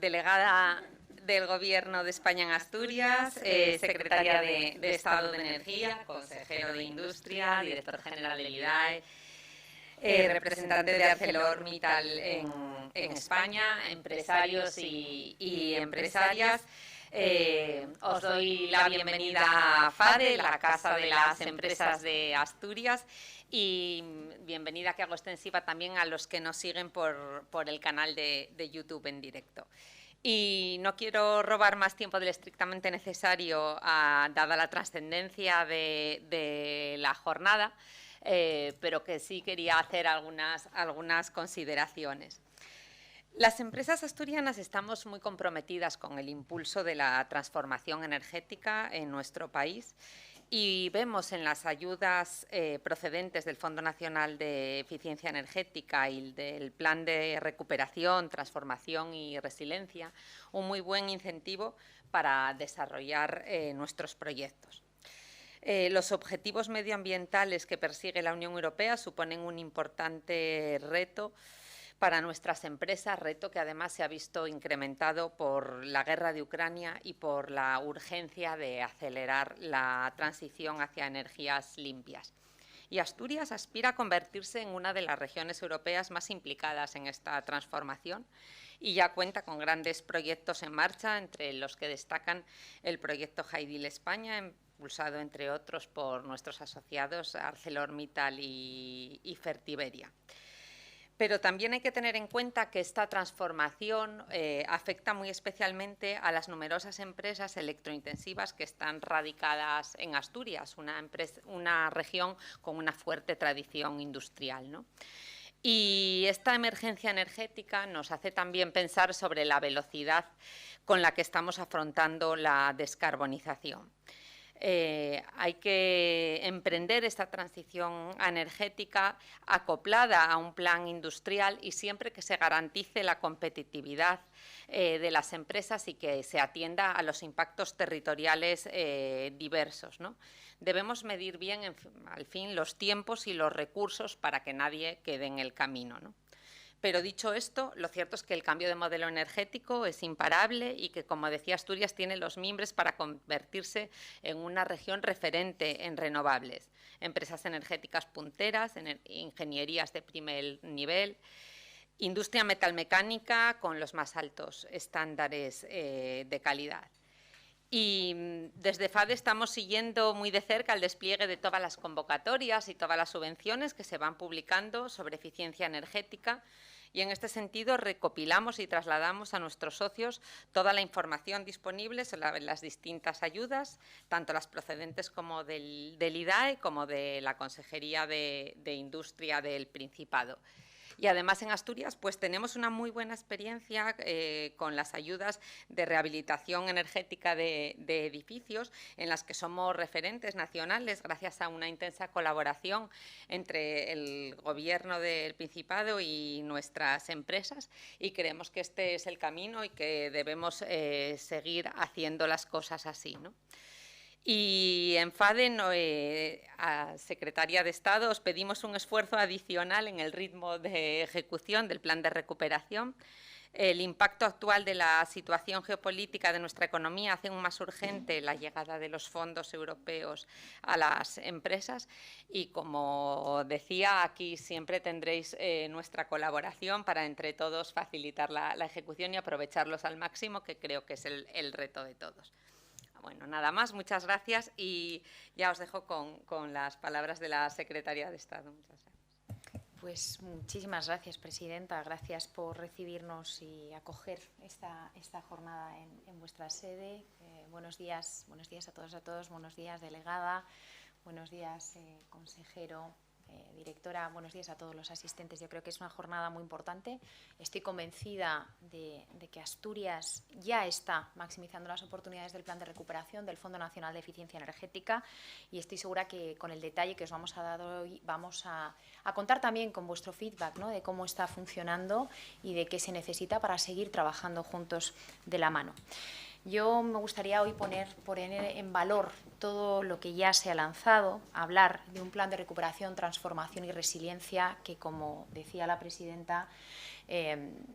delegada del Gobierno de España en Asturias, secretaria de Estado de Energía, consejero de Industria, director general del IDAE, representante de ArcelorMittal en España, empresarios y empresarias. Os doy la bienvenida a FADE, la Casa de las Empresas de Asturias, y bienvenida que hago extensiva también a los que nos siguen por el canal de YouTube en directo. Y no quiero robar más tiempo del estrictamente necesario, dada la trascendencia de la jornada, pero que sí quería hacer algunas consideraciones. Las empresas asturianas estamos muy comprometidas con el impulso de la transformación energética en nuestro país y vemos en las ayudas procedentes del Fondo Nacional de Eficiencia Energética y del Plan de Recuperación, Transformación y Resiliencia un muy buen incentivo para desarrollar nuestros proyectos. Los objetivos medioambientales que persigue la Unión Europea suponen un importante reto para nuestras empresas, reto que además se ha visto incrementado por la guerra de Ucrania y por la urgencia de acelerar la transición hacia energías limpias. Y Asturias aspira a convertirse en una de las regiones europeas más implicadas en esta transformación y ya cuenta con grandes proyectos en marcha, entre los que destacan el proyecto Jaidil España, impulsado entre otros por nuestros asociados ArcelorMittal y Fertiberia. Pero también hay que tener en cuenta que esta transformación afecta muy especialmente a las numerosas empresas electrointensivas que están radicadas en Asturias, una región con una fuerte tradición industrial, ¿no? Y esta emergencia energética nos hace también pensar sobre la velocidad con la que estamos afrontando la descarbonización. Hay que emprender esta transición energética acoplada a un plan industrial y siempre que se garantice la competitividad de las empresas y que se atienda a los impactos territoriales diversos, ¿no? Debemos medir bien, al fin, los tiempos y los recursos para que nadie quede en el camino, ¿no? Pero dicho esto, lo cierto es que el cambio de modelo energético es imparable y que, como decía, Asturias tiene los mimbres para convertirse en una región referente en renovables, empresas energéticas punteras, ingenierías de primer nivel, industria metalmecánica con los más altos estándares de calidad. Y desde FADE estamos siguiendo muy de cerca el despliegue de todas las convocatorias y todas las subvenciones que se van publicando sobre eficiencia energética y en este sentido recopilamos y trasladamos a nuestros socios toda la información disponible sobre las distintas ayudas, tanto las procedentes como del IDAE como de la Consejería de Industria del Principado. Y además en Asturias pues tenemos una muy buena experiencia con las ayudas de rehabilitación energética de edificios en las que somos referentes nacionales gracias a una intensa colaboración entre el Gobierno del Principado y nuestras empresas y creemos que este es el camino y que debemos seguir haciendo las cosas así, ¿no? Y en FADE, a Secretaría de Estado, os pedimos un esfuerzo adicional en el ritmo de ejecución del plan de recuperación. El impacto actual de la situación geopolítica de nuestra economía hace aún más urgente la llegada de los fondos europeos a las empresas y, como decía, aquí siempre tendréis nuestra colaboración para entre todos facilitar la ejecución y aprovecharlos al máximo, que creo que es el reto de todos. Bueno, nada más, muchas gracias y ya os dejo con las palabras de la Secretaria de Estado. Muchas gracias. Pues muchísimas gracias, Presidenta. Gracias por recibirnos y acoger esta jornada en vuestra sede. Buenos días a todos, buenos días, delegada, buenos días, consejero, directora, buenos días a todos los asistentes. Yo creo que es una jornada muy importante. Estoy convencida de que Asturias ya está maximizando las oportunidades del Plan de Recuperación del Fondo Nacional de Eficiencia Energética y estoy segura que con el detalle que os vamos a dar hoy vamos a contar también con vuestro feedback, ¿no?, de cómo está funcionando y de qué se necesita para seguir trabajando juntos de la mano. Yo me gustaría hoy poner en valor todo lo que ya se ha lanzado, hablar de un plan de recuperación, transformación y resiliencia que, como decía la presidenta,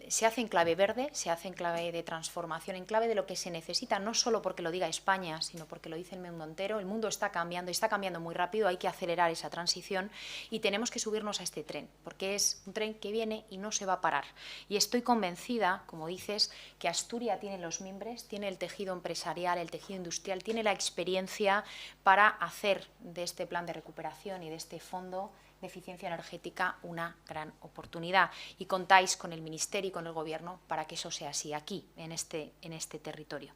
se hace en clave verde, se hace en clave de transformación, en clave de lo que se necesita, no solo porque lo diga España, sino porque lo dice el mundo entero. El mundo está cambiando muy rápido, hay que acelerar esa transición y tenemos que subirnos a este tren, porque es un tren que viene y no se va a parar. Y estoy convencida, como dices, que Asturias tiene los mimbres, tiene el tejido empresarial, el tejido industrial, tiene la experiencia para hacer de este plan de recuperación y de este fondo de eficiencia energética una gran oportunidad, y contáis con el Ministerio y con el Gobierno para que eso sea así aquí, en este territorio.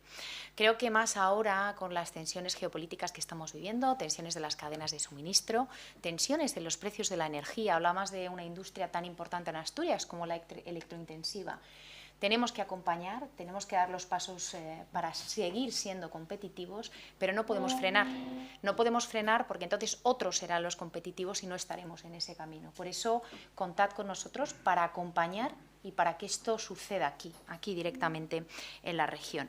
Creo que más ahora, con las tensiones geopolíticas que estamos viviendo, tensiones de las cadenas de suministro, tensiones de los precios de la energía, hablamos de una industria tan importante en Asturias como la electrointensiva. Tenemos que acompañar, tenemos que dar los pasos para seguir siendo competitivos, pero no podemos frenar. No podemos frenar porque entonces otros serán los competitivos y no estaremos en ese camino. Por eso, contad con nosotros para acompañar y para que esto suceda aquí directamente en la región.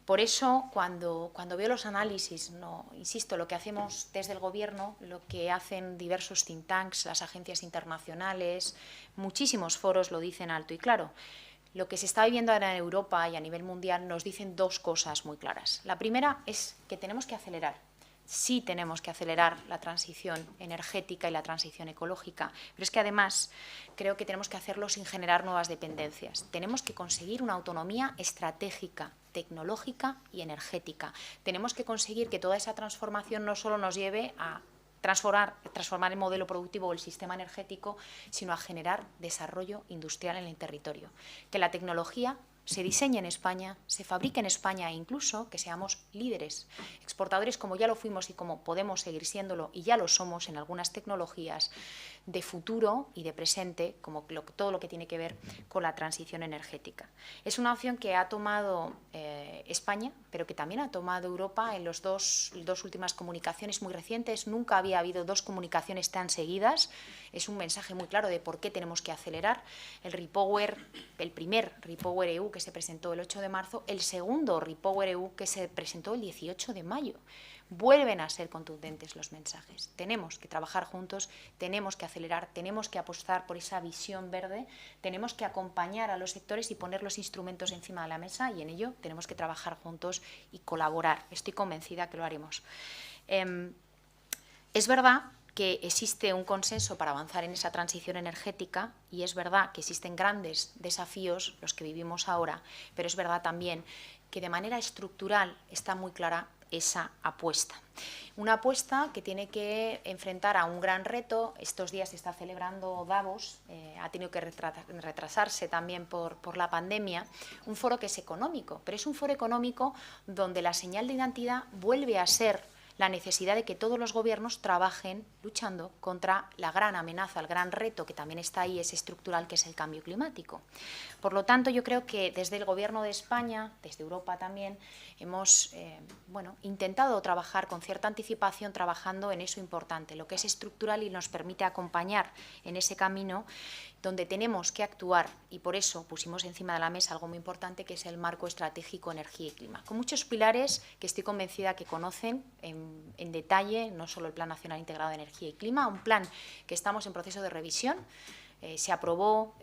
Por eso, cuando veo los análisis, insisto, lo que hacemos desde el Gobierno, lo que hacen diversos think tanks, las agencias internacionales, muchísimos foros lo dicen alto y claro. Lo que se está viviendo ahora en Europa y a nivel mundial nos dicen dos cosas muy claras. La primera es que tenemos que acelerar. Sí tenemos que acelerar la transición energética y la transición ecológica, pero es que además creo que tenemos que hacerlo sin generar nuevas dependencias. Tenemos que conseguir una autonomía estratégica, tecnológica y energética. Tenemos que conseguir que toda esa transformación no solo nos lleve a transformar el modelo productivo o el sistema energético, sino a generar desarrollo industrial en el territorio. Que la tecnología se diseñe en España, se fabrique en España e incluso que seamos líderes, exportadores como ya lo fuimos y como podemos seguir siéndolo y ya lo somos en algunas tecnologías de futuro y de presente, como todo lo que tiene que ver con la transición energética. Es una opción que ha tomado España, pero que también ha tomado Europa en las dos últimas comunicaciones muy recientes. Nunca había habido dos comunicaciones tan seguidas. Es un mensaje muy claro de por qué tenemos que acelerar. El primer Repower EU que se presentó el 8 de marzo, el segundo Repower EU que se presentó el 18 de mayo. Vuelven a ser contundentes los mensajes. Tenemos que trabajar juntos, tenemos que acelerar, tenemos que apostar por esa visión verde, tenemos que acompañar a los sectores y poner los instrumentos encima de la mesa, y en ello tenemos que trabajar juntos y colaborar. Estoy convencida que lo haremos. Es verdad que existe un consenso para avanzar en esa transición energética y es verdad que existen grandes desafíos, los que vivimos ahora, pero es verdad también que de manera estructural está muy clara esa apuesta. Una apuesta que tiene que enfrentar a un gran reto. Estos días se está celebrando Davos, ha tenido que retrasarse también por la pandemia, un foro que es económico, pero es un foro económico donde la señal de identidad vuelve a ser la necesidad de que todos los gobiernos trabajen luchando contra la gran amenaza, el gran reto que también está ahí, es estructural, que es el cambio climático. Por lo tanto, yo creo que desde el Gobierno de España, desde Europa también, hemos intentado trabajar con cierta anticipación, trabajando en eso importante, lo que es estructural y nos permite acompañar en ese camino donde tenemos que actuar, y por eso pusimos encima de la mesa algo muy importante, que es el marco estratégico energía y clima, con muchos pilares que estoy convencida que conocen en detalle, no solo el Plan Nacional Integrado de Energía y Clima, un plan que estamos en proceso de revisión. Se aprobó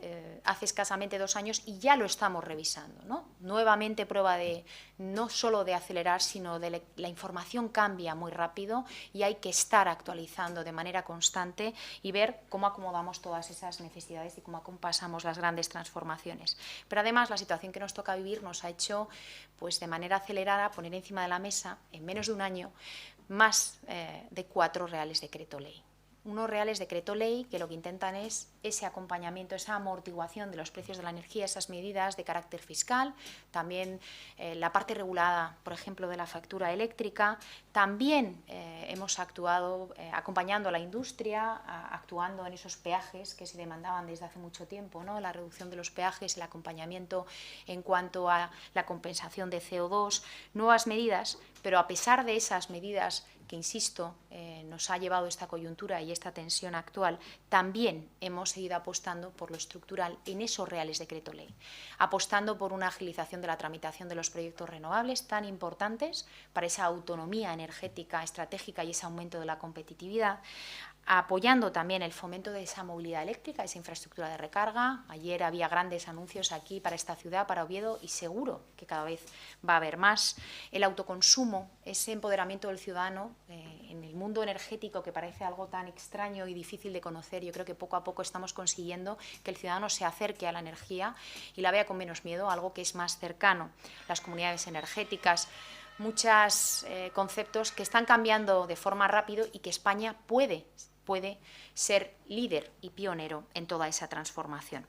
hace escasamente 2 años y ya lo estamos revisando, ¿no? Nuevamente prueba de no solo de acelerar, sino de la información cambia muy rápido y hay que estar actualizando de manera constante y ver cómo acomodamos todas esas necesidades y cómo acompasamos las grandes transformaciones. Pero además la situación que nos toca vivir nos ha hecho, pues de manera acelerada, poner encima de la mesa en menos de un año más de 4 reales decreto ley. Unos reales decreto ley que lo que intentan es ese acompañamiento, esa amortiguación de los precios de la energía, esas medidas de carácter fiscal, también la parte regulada, por ejemplo, de la factura eléctrica. También hemos actuado acompañando a la industria, actuando en esos peajes que se demandaban desde hace mucho tiempo, ¿no? La reducción de los peajes, el acompañamiento en cuanto a la compensación de CO2, nuevas medidas, pero a pesar de esas medidas que, insisto, nos ha llevado esta coyuntura y esta tensión actual, también hemos seguido apostando por lo estructural en esos reales decreto ley, apostando por una agilización de la tramitación de los proyectos renovables tan importantes para esa autonomía energética estratégica y ese aumento de la competitividad, apoyando también el fomento de esa movilidad eléctrica, esa infraestructura de recarga. Ayer había grandes anuncios aquí para esta ciudad, para Oviedo, y seguro que cada vez va a haber más. El autoconsumo, ese empoderamiento del ciudadano en el mundo energético, que parece algo tan extraño y difícil de conocer. Yo creo que poco a poco estamos consiguiendo que el ciudadano se acerque a la energía y la vea con menos miedo, algo que es más cercano. Las comunidades energéticas, muchos conceptos que están cambiando de forma rápida y que España puede ser líder y pionero en toda esa transformación.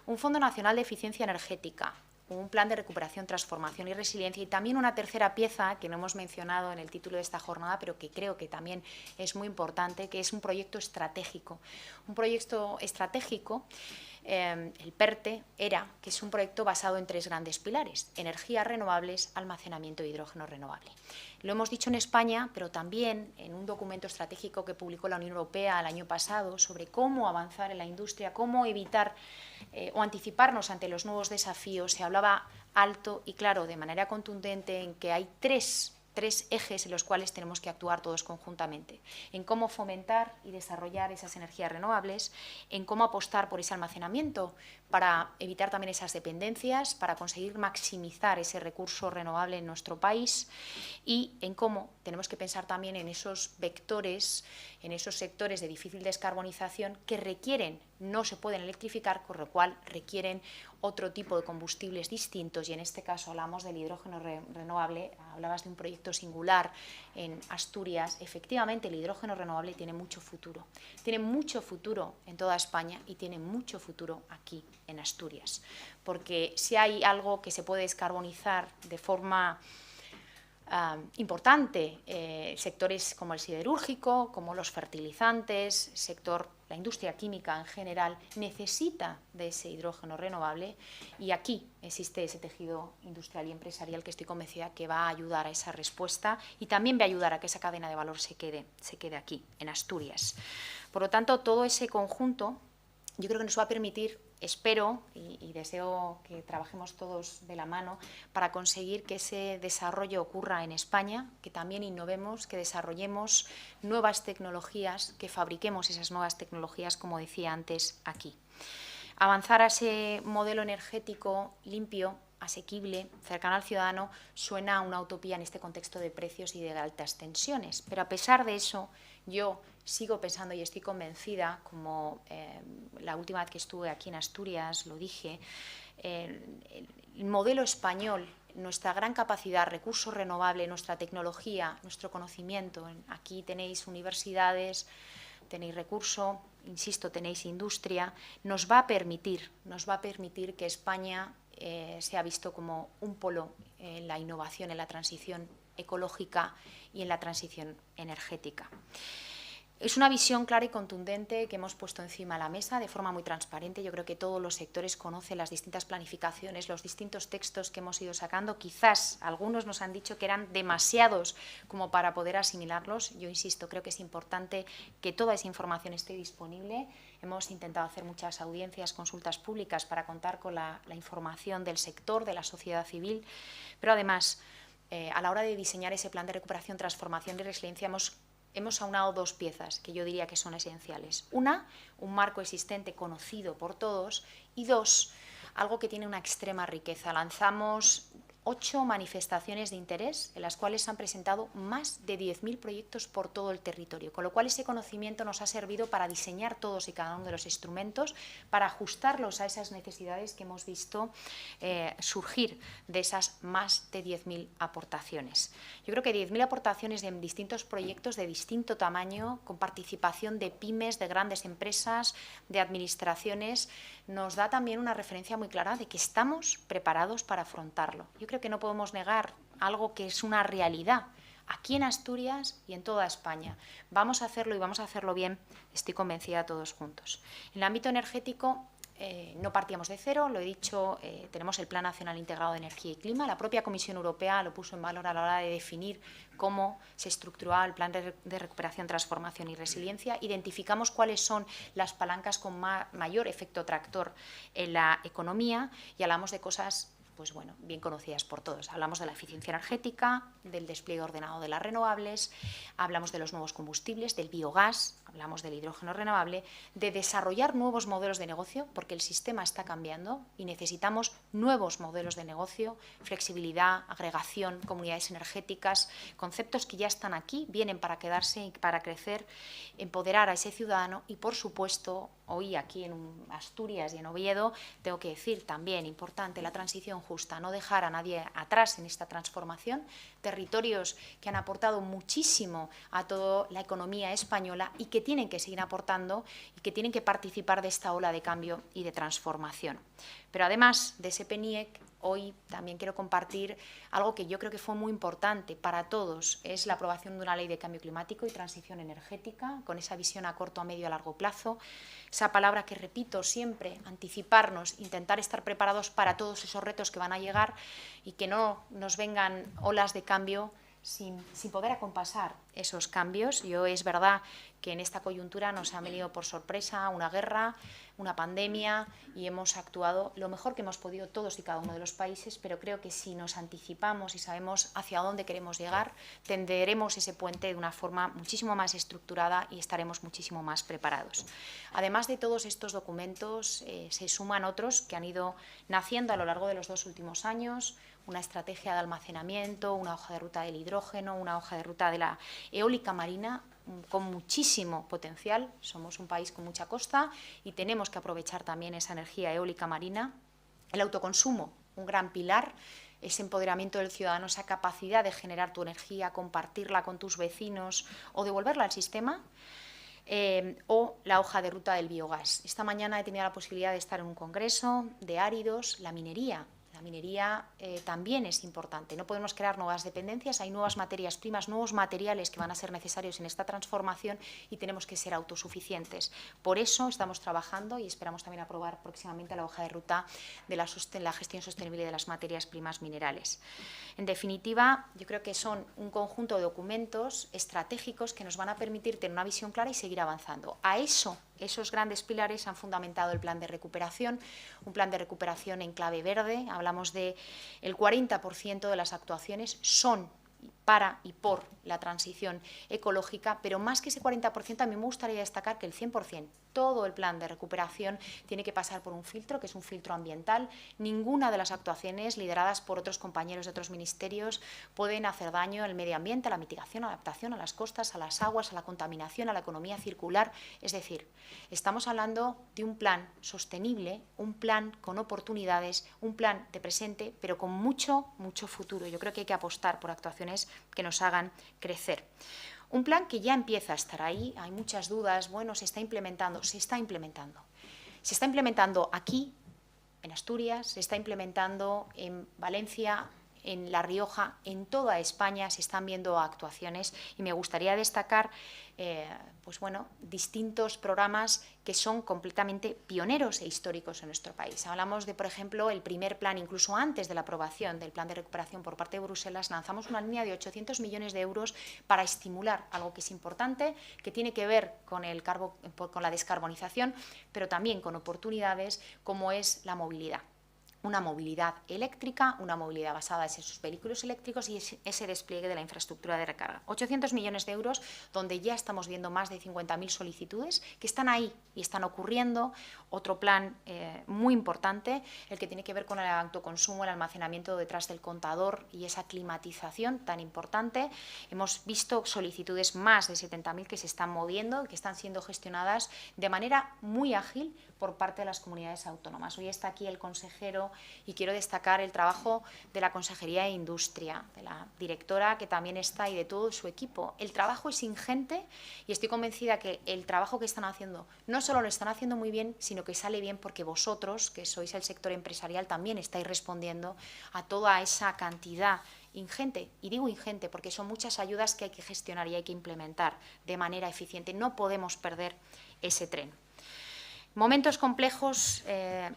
Un Fondo Nacional de Eficiencia Energética, un plan de recuperación, transformación y resiliencia, y también una tercera pieza que no hemos mencionado en el título de esta jornada, pero que creo que también es muy importante, que es un proyecto estratégico. Un proyecto estratégico, el PERTE, que es un proyecto basado en 3 grandes pilares: energías renovables, almacenamiento de hidrógeno renovable. Lo hemos dicho en España, pero también en un documento estratégico que publicó la Unión Europea el año pasado sobre cómo avanzar en la industria, cómo evitar o anticiparnos ante los nuevos desafíos. Se hablaba alto y claro, de manera contundente, en que hay tres ejes en los cuales tenemos que actuar todos conjuntamente: en cómo fomentar y desarrollar esas energías renovables, en cómo apostar por ese almacenamiento para evitar también esas dependencias, para conseguir maximizar ese recurso renovable en nuestro país, y en cómo tenemos que pensar también en esos vectores, en esos sectores de difícil descarbonización que requieren, no se pueden electrificar, con lo cual requieren otro tipo de combustibles distintos, y en este caso hablamos del hidrógeno renovable. Hablabas de un proyecto singular en Asturias. Efectivamente, el hidrógeno renovable tiene mucho futuro en toda España y tiene mucho futuro aquí en Asturias, porque si hay algo que se puede descarbonizar de forma importante, sectores como el siderúrgico, como los fertilizantes, la industria química en general necesita de ese hidrógeno renovable, y aquí existe ese tejido industrial y empresarial que estoy convencida que va a ayudar a esa respuesta, y también va a ayudar a que esa cadena de valor se quede aquí, en Asturias. Por lo tanto, todo ese conjunto yo creo que nos va a permitir, espero y deseo que trabajemos todos de la mano para conseguir que ese desarrollo ocurra en España, que también innovemos, que desarrollemos nuevas tecnologías, que fabriquemos esas nuevas tecnologías, como decía antes, aquí. Avanzar a ese modelo energético limpio, asequible, cercano al ciudadano, suena a una utopía en este contexto de precios y de altas tensiones, pero a pesar de eso, yo sigo pensando y estoy convencida, como la última vez que estuve aquí en Asturias lo dije, el modelo español, nuestra gran capacidad, recursos renovables, nuestra tecnología, nuestro conocimiento. Aquí tenéis universidades, tenéis recurso, insisto, tenéis industria, nos va a permitir que España sea visto como un polo en la innovación, en la transición ecológica y en la transición energética. Es una visión clara y contundente que hemos puesto encima de la mesa de forma muy transparente. Yo creo que todos los sectores conocen las distintas planificaciones, los distintos textos que hemos ido sacando. Quizás algunos nos han dicho que eran demasiados como para poder asimilarlos. Yo insisto, creo que es importante que toda esa información esté disponible. Hemos intentado hacer muchas audiencias, consultas públicas para contar con la información del sector, de la sociedad civil, pero además, a la hora de diseñar ese plan de recuperación, transformación y resiliencia, hemos aunado 2 piezas que yo diría que son esenciales. Una, un marco existente conocido por todos, y 2, algo que tiene una extrema riqueza. Lanzamos 8 manifestaciones de interés en las cuales se han presentado más de 10.000 proyectos por todo el territorio, con lo cual ese conocimiento nos ha servido para diseñar todos y cada uno de los instrumentos, para ajustarlos a esas necesidades que hemos visto surgir de esas más de 10.000 aportaciones. Yo creo que 10.000 aportaciones de distintos proyectos de distinto tamaño, con participación de pymes, de grandes empresas, de administraciones, nos da también una referencia muy clara de que estamos preparados para afrontarlo. Yo creo que no podemos negar algo que es una realidad aquí en Asturias y en toda España. Vamos a hacerlo y vamos a hacerlo bien, estoy convencida, todos juntos. En el ámbito energético, no partíamos de cero, lo he dicho, tenemos el Plan Nacional Integrado de Energía y Clima. La propia Comisión Europea lo puso en valor a la hora de definir cómo se estructuraba el Plan de Recuperación, Transformación y Resiliencia. Identificamos cuáles son las palancas con mayor efecto tractor en la economía y hablamos de cosas, pues bueno, bien conocidas por todos. Hablamos de la eficiencia energética, del despliegue ordenado de las renovables, hablamos de los nuevos combustibles, del biogás, hablamos del hidrógeno renovable, de desarrollar nuevos modelos de negocio, porque el sistema está cambiando y necesitamos nuevos modelos de negocio, flexibilidad, agregación, comunidades energéticas, conceptos que ya están aquí, vienen para quedarse y para crecer, empoderar a ese ciudadano y, por supuesto, hoy aquí en Asturias y en Oviedo, tengo que decir también, importante, la transición justa, no dejar a nadie atrás en esta transformación, territorios que han aportado muchísimo a toda la economía española y que tienen que seguir aportando y que tienen que participar de esta ola de cambio y de transformación. Pero además de ese PNIEC, hoy también quiero compartir algo que yo creo que fue muy importante para todos, es la aprobación de una ley de cambio climático y transición energética, con esa visión a corto, a medio y a largo plazo, esa palabra que repito siempre, anticiparnos, intentar estar preparados para todos esos retos que van a llegar y que no nos vengan olas de cambio sin poder acompasar esos cambios. Es verdad que en esta coyuntura nos ha venido por sorpresa una guerra, una pandemia y hemos actuado lo mejor que hemos podido todos y cada uno de los países, pero creo que si nos anticipamos y sabemos hacia dónde queremos llegar, tenderemos ese puente de una forma muchísimo más estructurada y estaremos muchísimo más preparados. Además de todos estos documentos, se suman otros que han ido naciendo a lo largo de los 2 últimos años, una estrategia de almacenamiento, una hoja de ruta del hidrógeno, una hoja de ruta de la eólica marina, con muchísimo potencial. Somos un país con mucha costa y tenemos que aprovechar también esa energía eólica marina. El autoconsumo, un gran pilar, ese empoderamiento del ciudadano, esa capacidad de generar tu energía, compartirla con tus vecinos o devolverla al sistema. O la hoja de ruta del biogás. Esta mañana he tenido la posibilidad de estar en un congreso de áridos, la minería. La minería también es importante. No podemos crear nuevas dependencias, hay nuevas materias primas, nuevos materiales que van a ser necesarios en esta transformación y tenemos que ser autosuficientes. Por eso estamos trabajando y esperamos también aprobar próximamente la hoja de ruta de la gestión sostenible de las materias primas minerales. En definitiva, yo creo que son un conjunto de documentos estratégicos que nos van a permitir tener una visión clara y seguir avanzando. A esos grandes pilares han fundamentado el plan de recuperación, un plan de recuperación en clave verde. Hablamos de el 40% de las actuaciones son para y por la transición ecológica, pero más que ese 40%, a mí me gustaría destacar que el 100%, todo el plan de recuperación tiene que pasar por un filtro, que es un filtro ambiental. Ninguna de las actuaciones lideradas por otros compañeros de otros ministerios pueden hacer daño al medio ambiente, a la mitigación, a la adaptación, a las costas, a las aguas, a la contaminación, a la economía circular. Es decir, estamos hablando de un plan sostenible, un plan con oportunidades, un plan de presente, pero con mucho futuro. Yo creo que hay que apostar por actuaciones que nos hagan crecer. Un plan que ya empieza a estar ahí, hay muchas dudas, bueno, se está implementando. Se está implementando aquí, en Asturias, se está implementando en Valencia, en La Rioja, en toda España se están viendo actuaciones y me gustaría destacar distintos programas que son completamente pioneros e históricos en nuestro país. Hablamos de, por ejemplo, el primer plan, incluso antes de la aprobación del plan de recuperación por parte de Bruselas, lanzamos una línea de 800 millones de euros para estimular algo que es importante, que tiene que ver con la descarbonización, pero también con oportunidades como es la movilidad. Una movilidad eléctrica, una movilidad basada en esos vehículos eléctricos y ese despliegue de la infraestructura de recarga. 800 millones de euros donde ya estamos viendo más de 50.000 solicitudes que están ahí y están ocurriendo. Otro plan muy importante, el que tiene que ver con el autoconsumo, el almacenamiento detrás del contador y esa climatización tan importante. Hemos visto solicitudes más de 70.000 que se están moviendo, que están siendo gestionadas de manera muy ágil por parte de las comunidades autónomas. Hoy está aquí el consejero y quiero destacar el trabajo de la Consejería de Industria, de la directora que también está y de todo su equipo. El trabajo es ingente y estoy convencida que el trabajo que están haciendo no solo lo están haciendo muy bien, sino que sale bien porque vosotros, que sois el sector empresarial, también estáis respondiendo a toda esa cantidad ingente, y digo ingente porque son muchas ayudas que hay que gestionar y hay que implementar de manera eficiente. No podemos perder ese tren. Momentos complejos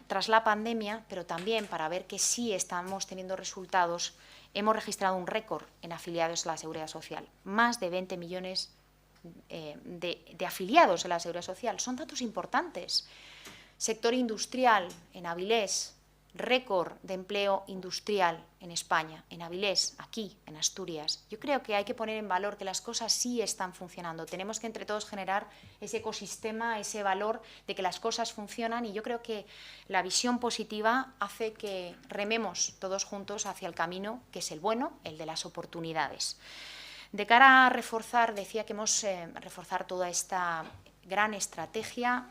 tras la pandemia, pero también para ver que sí estamos teniendo resultados, hemos registrado un récord en afiliados a la Seguridad Social. Más de 20 millones de afiliados a la Seguridad Social. Son datos importantes. Sector industrial en Avilés, récord de empleo industrial en España, en Avilés, aquí, en Asturias. Yo creo que hay que poner en valor que las cosas sí están funcionando. Tenemos que entre todos generar ese ecosistema, ese valor de que las cosas funcionan, y yo creo que la visión positiva hace que rememos todos juntos hacia el camino que es el bueno, el de las oportunidades. De cara a reforzar, decía que hemos reforzar toda esta gran estrategia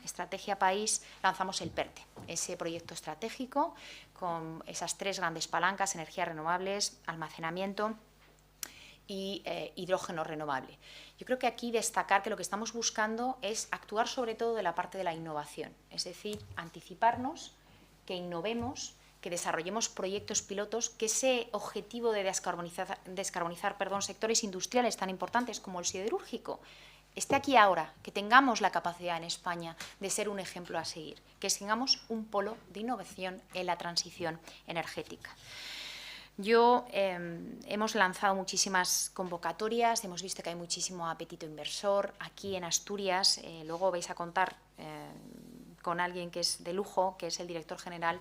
país, lanzamos el PERTE, ese proyecto estratégico con esas 3 grandes palancas: energías renovables, almacenamiento y hidrógeno renovable. Yo creo que aquí destacar que lo que estamos buscando es actuar sobre todo de la parte de la innovación, es decir, anticiparnos, que innovemos, que desarrollemos proyectos pilotos, que ese objetivo de descarbonizar sectores industriales tan importantes como el siderúrgico esté aquí ahora, que tengamos la capacidad en España de ser un ejemplo a seguir, que tengamos un polo de innovación en la transición energética. Hemos lanzado muchísimas convocatorias, hemos visto que hay muchísimo apetito inversor aquí en Asturias. Luego vais a contar con alguien que es de lujo, que es el director general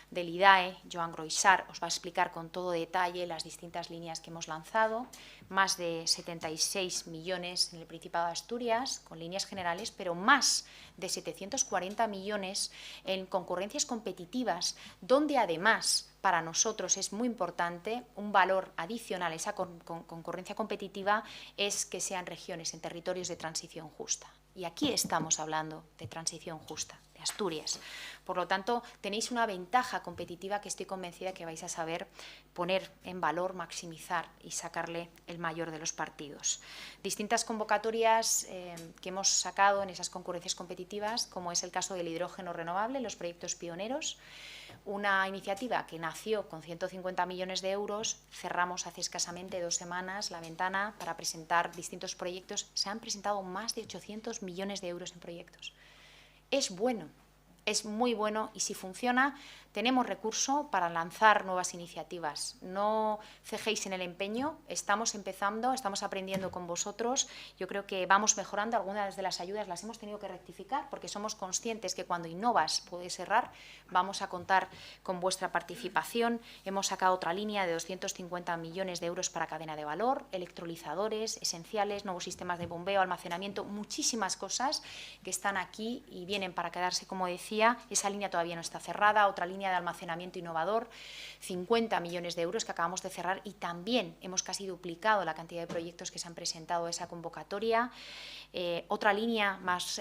del IDAE, Joan Groisar, os va a explicar con todo detalle las distintas líneas que hemos lanzado, más de 76 millones en el Principado de Asturias, con líneas generales, pero más de 740 millones en concurrencias competitivas, donde además para nosotros es muy importante un valor adicional, esa concurrencia competitiva, es que sean regiones en territorios de transición justa. Y aquí estamos hablando de transición justa, de Asturias. Por lo tanto, tenéis una ventaja competitiva que estoy convencida que vais a saber poner en valor, maximizar y sacarle el mayor de los partidos. Distintas convocatorias que hemos sacado en esas concurrencias competitivas, como es el caso del hidrógeno renovable, los proyectos pioneros, una iniciativa que nació con 150 millones de euros, cerramos hace escasamente 2 semanas la ventana para presentar distintos proyectos. Se han presentado más de 800 millones de euros en proyectos. Es bueno, es muy bueno, y si funciona, tenemos recurso para lanzar nuevas iniciativas. No cejéis en el empeño, estamos empezando, estamos aprendiendo con vosotros. Yo creo que vamos mejorando. Algunas de las ayudas las hemos tenido que rectificar porque somos conscientes que cuando innovas puedes errar. Vamos a contar con vuestra participación. Hemos sacado otra línea de 250 millones de euros para cadena de valor, electrolizadores esenciales, nuevos sistemas de bombeo, almacenamiento, muchísimas cosas que están aquí y vienen para quedarse, como decía. Esa línea todavía no está cerrada. Otra línea de almacenamiento innovador, 50 millones de euros que acabamos de cerrar, y también hemos casi duplicado la cantidad de proyectos que se han presentado a esa convocatoria. Otra línea más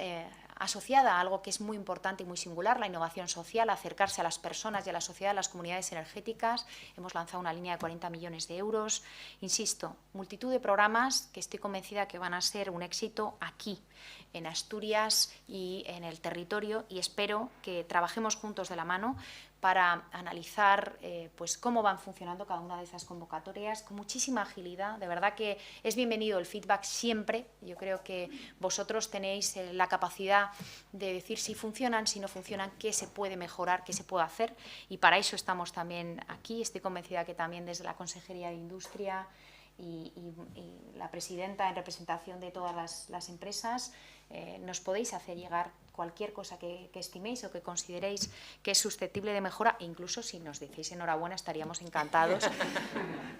asociada a algo que es muy importante y muy singular, la innovación social, acercarse a las personas y a la sociedad, a las comunidades energéticas. Hemos lanzado una línea de 40 millones de euros. Insisto, multitud de programas que estoy convencida que van a ser un éxito aquí, en Asturias y en el territorio, y espero que trabajemos juntos de la mano para analizar pues cómo van funcionando cada una de esas convocatorias con muchísima agilidad. De verdad que es bienvenido el feedback siempre. Yo creo que vosotros tenéis la capacidad de decir si funcionan, si no funcionan, qué se puede mejorar, qué se puede hacer, y para eso estamos también aquí. Estoy convencida que también desde la Consejería de Industria y la presidenta en representación de todas las empresas nos podéis hacer llegar cualquier cosa que estiméis o que consideréis que es susceptible de mejora. Incluso si nos decís enhorabuena, estaríamos encantados.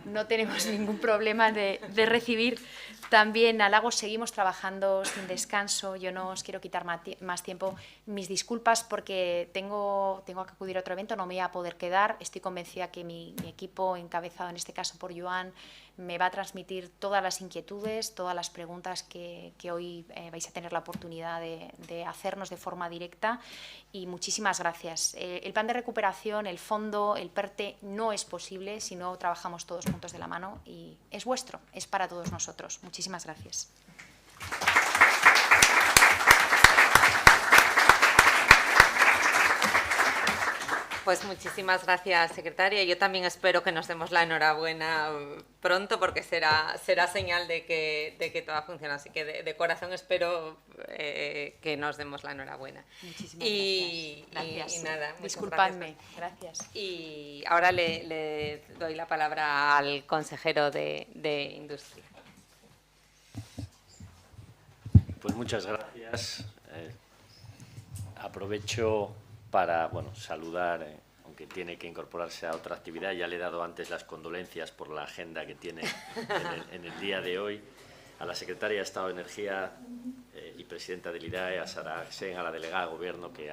No tenemos ningún problema de recibir también halagos. Seguimos trabajando sin descanso. Yo no os quiero quitar más tiempo. Mis disculpas porque tengo que acudir a otro evento, no me voy a poder quedar. Estoy convencida que mi equipo, encabezado en este caso por Joan, me va a transmitir todas las inquietudes, todas las preguntas que hoy vais a tener la oportunidad de hacernos de forma directa, y muchísimas gracias. El plan de recuperación, el fondo, el PERTE no es posible si no trabajamos todos juntos de la mano, y es vuestro, es para todos nosotros. Muchísimas gracias. Pues muchísimas gracias, secretaria. Yo también espero que nos demos la enhorabuena pronto, porque será señal de que todo ha funcionado. Así que de corazón espero que nos demos la enhorabuena. Muchísimas gracias. Y nada, disculpadme. Gracias. Y ahora le doy la palabra al consejero de Industria. Pues muchas gracias. Aprovecho para saludar, aunque tiene que incorporarse a otra actividad. Ya le he dado antes las condolencias por la agenda que tiene en el día de hoy, a la secretaria de Estado de Energía y presidenta del IDAE, a Sara Axén, a la delegada de Gobierno, que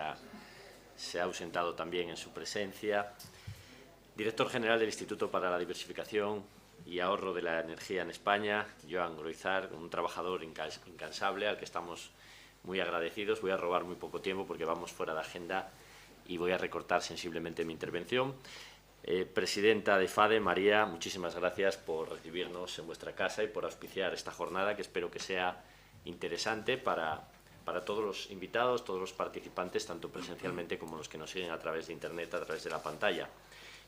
se ha ausentado también en su presencia, director general del Instituto para la Diversificación y Ahorro de la Energía en España, Joan Groizar, un trabajador incansable al que estamos muy agradecidos. Voy a robar muy poco tiempo porque vamos fuera de agenda y voy a recortar sensiblemente mi intervención. Presidenta de FADE, María, muchísimas gracias por recibirnos en vuestra casa y por auspiciar esta jornada, que espero que sea interesante para todos los invitados, todos los participantes, tanto presencialmente como los que nos siguen a través de Internet, a través de la pantalla.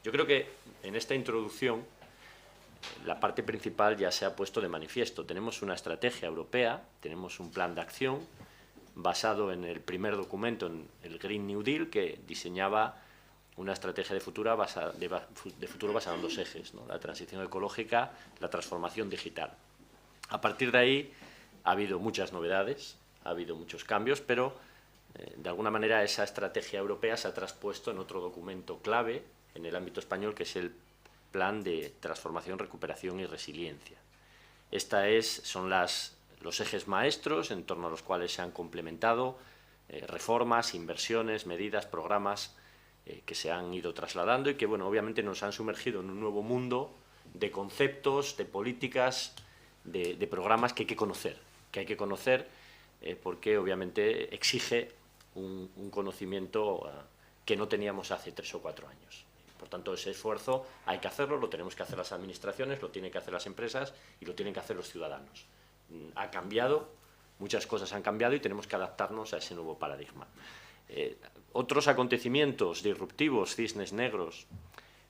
Yo creo que en esta introducción la parte principal ya se ha puesto de manifiesto. Tenemos una estrategia europea, tenemos un plan de acción basado en el primer documento, en el Green New Deal, que diseñaba una estrategia de futuro basada en dos ejes, ¿no? La transición ecológica, la transformación digital. A partir de ahí ha habido muchas novedades, ha habido muchos cambios, pero de alguna manera esa estrategia europea se ha traspuesto en otro documento clave en el ámbito español, que es el Plan de Transformación, Recuperación y Resiliencia. Son los ejes maestros en torno a los cuales se han complementado reformas, inversiones, medidas, programas que se han ido trasladando y que, obviamente nos han sumergido en un nuevo mundo de conceptos, de políticas, de programas que hay que conocer, porque obviamente exige un conocimiento que no teníamos hace 3 o 4 años. Por tanto, ese esfuerzo hay que hacerlo, lo tenemos que hacer las administraciones, lo tienen que hacer las empresas y lo tienen que hacer los ciudadanos. Ha cambiado, muchas cosas han cambiado y tenemos que adaptarnos a ese nuevo paradigma. Otros acontecimientos disruptivos, cisnes negros,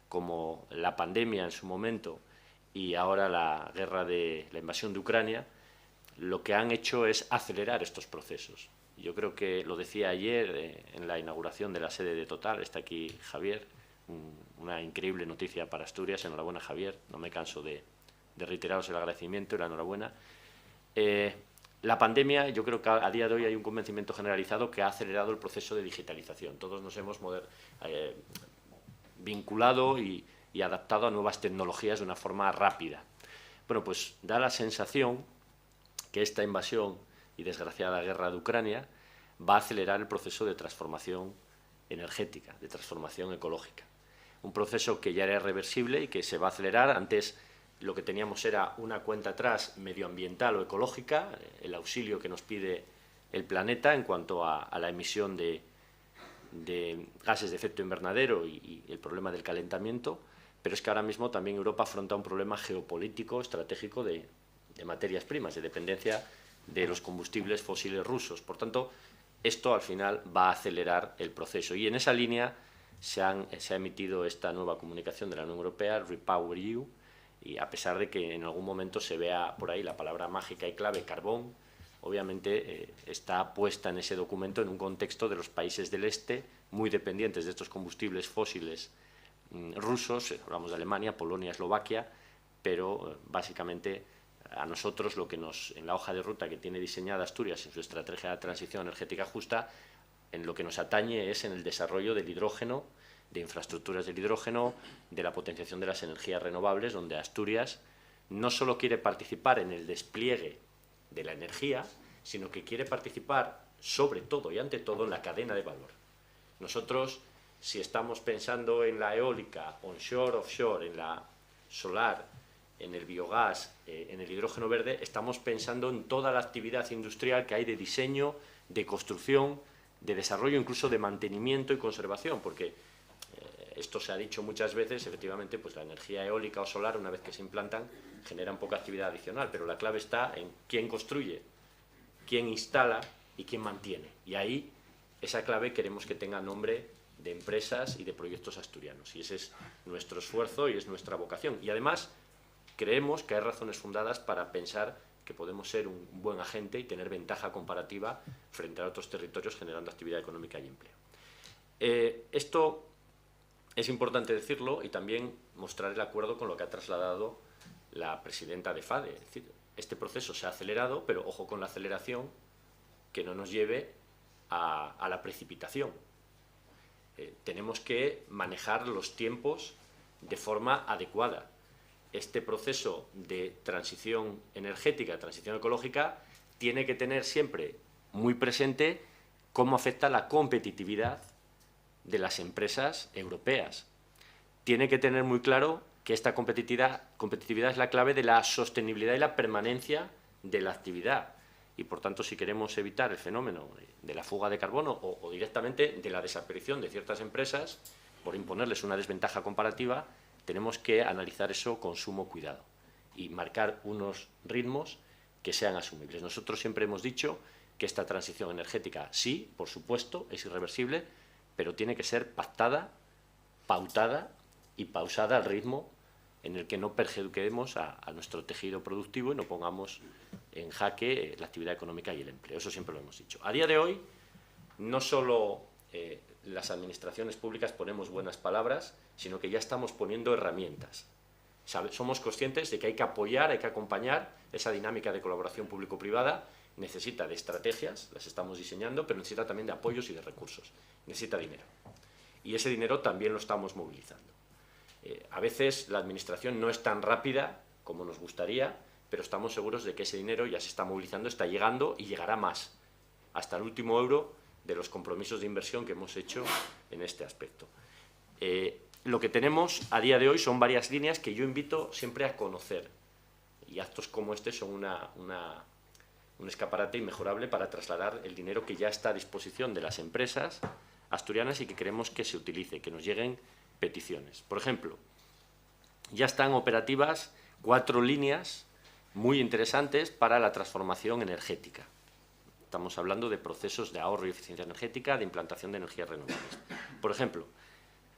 como la pandemia en su momento y ahora la invasión de Ucrania, lo que han hecho es acelerar estos procesos. Yo creo que lo decía ayer en la inauguración de la sede de Total, está aquí Javier, una increíble noticia para Asturias. Enhorabuena, Javier, no me canso de reiteraros el agradecimiento y la enhorabuena. La pandemia, yo creo que a día de hoy hay un convencimiento generalizado que ha acelerado el proceso de digitalización. Todos nos hemos vinculado y adaptado a nuevas tecnologías de una forma rápida. Bueno, pues da la sensación que esta invasión y desgraciada guerra de Ucrania va a acelerar el proceso de transformación energética, de transformación ecológica. Un proceso que ya era irreversible y que se va a acelerar. Antes lo que teníamos era una cuenta atrás medioambiental o ecológica, el auxilio que nos pide el planeta en cuanto a la emisión de gases de efecto invernadero y el problema del calentamiento, pero es que ahora mismo también Europa afronta un problema geopolítico, estratégico de materias primas, de dependencia de los combustibles fósiles rusos. Por tanto, esto al final va a acelerar el proceso. Y en esa línea se ha emitido esta nueva comunicación de la Unión Europea, Repower EU, y a pesar de que en algún momento se vea por ahí la palabra mágica y clave carbón, obviamente está puesta en ese documento en un contexto de los países del este muy dependientes de estos combustibles fósiles rusos. Hablamos de Alemania, Polonia, Eslovaquia, pero básicamente a nosotros en la hoja de ruta que tiene diseñada Asturias en su estrategia de transición energética justa, en lo que nos atañe es en el desarrollo del hidrógeno, de infraestructuras del hidrógeno, de la potenciación de las energías renovables, donde Asturias no solo quiere participar en el despliegue de la energía, sino que quiere participar sobre todo y ante todo en la cadena de valor. Nosotros, si estamos pensando en la eólica, onshore, offshore, en la solar, en el biogás, en el hidrógeno verde, estamos pensando en toda la actividad industrial que hay de diseño, de construcción, de desarrollo, incluso de mantenimiento y conservación, porque esto se ha dicho muchas veces, efectivamente, pues la energía eólica o solar, una vez que se implantan, generan poca actividad adicional, pero la clave está en quién construye, quién instala y quién mantiene. Y ahí esa clave queremos que tenga nombre de empresas y de proyectos asturianos. Y ese es nuestro esfuerzo y es nuestra vocación. Y además creemos que hay razones fundadas para pensar que podemos ser un buen agente y tener ventaja comparativa frente a otros territorios generando actividad económica y empleo. Esto es importante decirlo y también mostrar el acuerdo con lo que ha trasladado la presidenta de FADE. Es decir, este proceso se ha acelerado, pero ojo con la aceleración, que no nos lleve a la precipitación. Tenemos que manejar los tiempos de forma adecuada. Este proceso de transición energética, transición ecológica, tiene que tener siempre muy presente cómo afecta la competitividad de las empresas europeas. Tiene que tener muy claro que esta competitividad es la clave de la sostenibilidad y la permanencia de la actividad. Y, por tanto, si queremos evitar el fenómeno de la fuga de carbono o directamente de la desaparición de ciertas empresas, por imponerles una desventaja comparativa, tenemos que analizar eso con sumo cuidado y marcar unos ritmos que sean asumibles. Nosotros siempre hemos dicho que esta transición energética, sí, por supuesto, es irreversible, pero tiene que ser pactada, pautada y pausada al ritmo en el que no perjudiquemos a nuestro tejido productivo y no pongamos en jaque la actividad económica y el empleo. Eso siempre lo hemos dicho. A día de hoy, no solo las administraciones públicas ponemos buenas palabras, sino que ya estamos poniendo herramientas. Somos conscientes de que hay que apoyar, hay que acompañar esa dinámica de colaboración público-privada. Necesita de estrategias, las estamos diseñando, pero necesita también de apoyos y de recursos. Necesita dinero. Y ese dinero también lo estamos movilizando. A veces la administración no es tan rápida como nos gustaría, pero estamos seguros de que ese dinero ya se está movilizando, está llegando y llegará más, hasta el último euro de los compromisos de inversión que hemos hecho en este aspecto. Lo que tenemos a día de hoy son varias líneas que yo invito siempre a conocer, y actos como este son un escaparate inmejorable para trasladar el dinero que ya está a disposición de las empresas asturianas y que queremos que se utilice, que nos lleguen peticiones. Por ejemplo, ya están operativas 4 líneas muy interesantes para la transformación energética. Estamos hablando de procesos de ahorro y eficiencia energética, de implantación de energías renovables. Por ejemplo,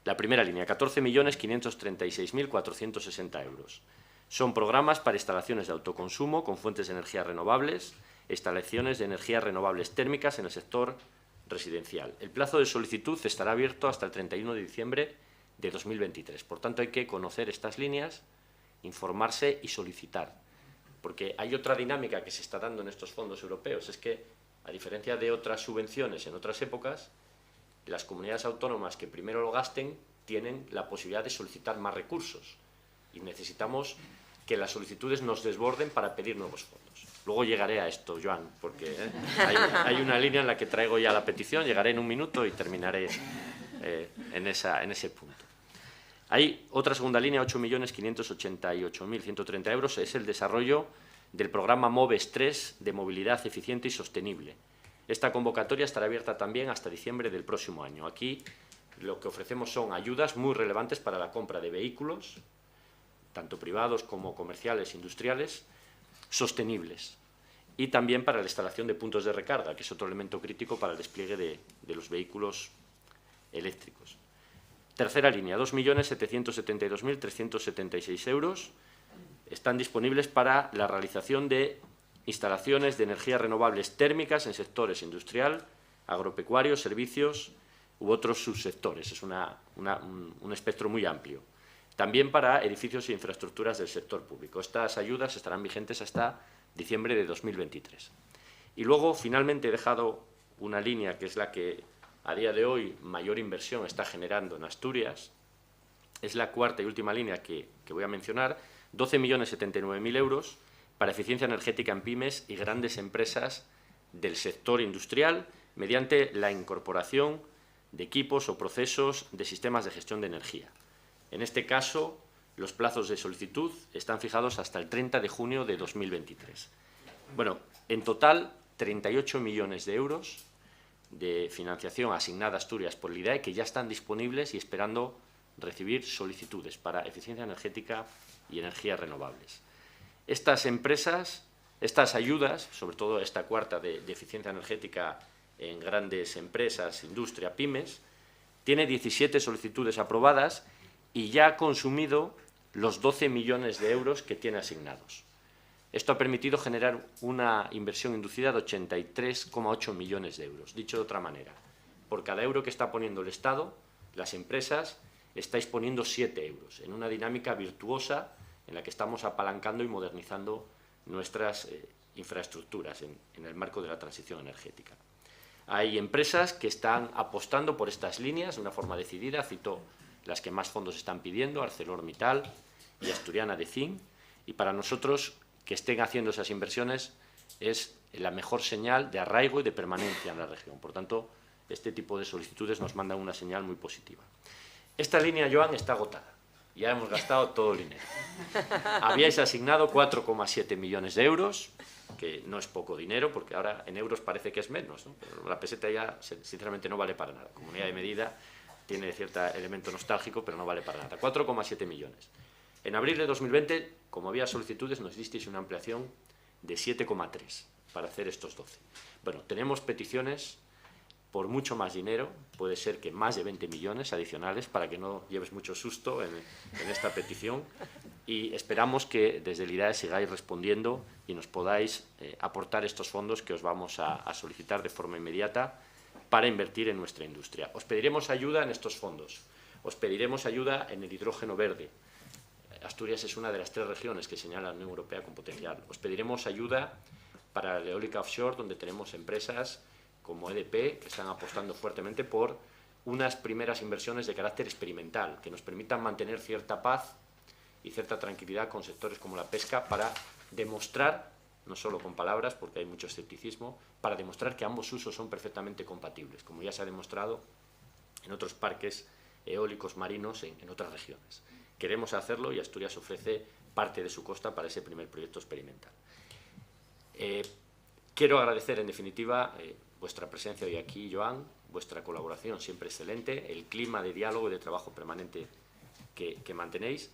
la primera línea, 14.536.460 euros. Son programas para instalaciones de autoconsumo con fuentes de energía renovables, instalaciones de energías renovables térmicas en el sector residencial. El plazo de solicitud estará abierto hasta el 31 de diciembre de 2023. Por tanto, hay que conocer estas líneas, informarse y solicitar. Porque hay otra dinámica que se está dando en estos fondos europeos, es que, a diferencia de otras subvenciones en otras épocas, las comunidades autónomas que primero lo gasten tienen la posibilidad de solicitar más recursos y necesitamos que las solicitudes nos desborden para pedir nuevos fondos. Luego llegaré a esto, Joan, porque hay una línea en la que traigo ya la petición, llegaré en un minuto y terminaré en ese punto. Hay otra segunda línea, 8.588.130 euros, es el desarrollo del programa MOVES 3 de movilidad eficiente y sostenible. Esta convocatoria estará abierta también hasta diciembre del próximo año. Aquí lo que ofrecemos son ayudas muy relevantes para la compra de vehículos, tanto privados como comerciales, industriales, sostenibles. Y también para la instalación de puntos de recarga, que es otro elemento crítico para el despliegue de los vehículos eléctricos. Tercera línea, 2.772.376 euros. Están disponibles para la realización de instalaciones de energías renovables térmicas en sectores industrial, agropecuario, servicios u otros subsectores. Es un espectro muy amplio. También para edificios e infraestructuras del sector público. Estas ayudas estarán vigentes hasta diciembre de 2023. Y luego, finalmente, he dejado una línea que es la que a día de hoy mayor inversión está generando en Asturias. Es la cuarta y última línea que voy a mencionar, 12.079.000 euros para eficiencia energética en pymes y grandes empresas del sector industrial mediante la incorporación de equipos o procesos de sistemas de gestión de energía. En este caso, los plazos de solicitud están fijados hasta el 30 de junio de 2023. Bueno, en total, 38 millones de euros de financiación asignada a Asturias por el IDAE que ya están disponibles y esperando recibir solicitudes para eficiencia energética y energías renovables. Estas empresas, estas ayudas, sobre todo esta cuarta de eficiencia energética en grandes empresas, industria, pymes, tiene 17 solicitudes aprobadas y ya ha consumido los 12 millones de euros que tiene asignados. Esto ha permitido generar una inversión inducida de 83,8 millones de euros. Dicho de otra manera, por cada euro que está poniendo el Estado, las empresas estáis poniendo 7 euros, en una dinámica virtuosa en la que estamos apalancando y modernizando nuestras infraestructuras en el marco de la transición energética. Hay empresas que están apostando por estas líneas de una forma decidida, cito las que más fondos están pidiendo, ArcelorMittal y Asturiana de Zinc, y para nosotros que estén haciendo esas inversiones es la mejor señal de arraigo y de permanencia en la región. Por tanto, este tipo de solicitudes nos mandan una señal muy positiva. Esta línea, Joan, está agotada. Ya hemos gastado todo el dinero. Habíais asignado 4,7 millones de euros, que no es poco dinero, porque ahora en euros parece que es menos, ¿no? Pero la peseta ya, sinceramente, no vale para nada. Como unidad de medida tiene cierto elemento nostálgico, pero no vale para nada. 4,7 millones. En abril de 2020, como había solicitudes, nos disteis una ampliación de 7,3 para hacer estos 12. Bueno, tenemos peticiones por mucho más dinero, puede ser que más de 20 millones adicionales, para que no lleves mucho susto en esta petición, y esperamos que desde el IDAE sigáis respondiendo y nos podáis aportar estos fondos que os vamos a solicitar de forma inmediata para invertir en nuestra industria. Os pediremos ayuda en estos fondos, os pediremos ayuda en el hidrógeno verde. Asturias es una de las 3 regiones que señala la Unión Europea con potencial. Os pediremos ayuda para la eólica offshore, donde tenemos empresas como EDP, que están apostando fuertemente por unas primeras inversiones de carácter experimental, que nos permitan mantener cierta paz y cierta tranquilidad con sectores como la pesca, para demostrar, no solo con palabras, porque hay mucho escepticismo, para demostrar que ambos usos son perfectamente compatibles, como ya se ha demostrado en otros parques eólicos marinos en otras regiones. Queremos hacerlo y Asturias ofrece parte de su costa para ese primer proyecto experimental. Quiero agradecer, en definitiva, vuestra presencia hoy aquí, Joan, vuestra colaboración siempre excelente, el clima de diálogo y de trabajo permanente que mantenéis.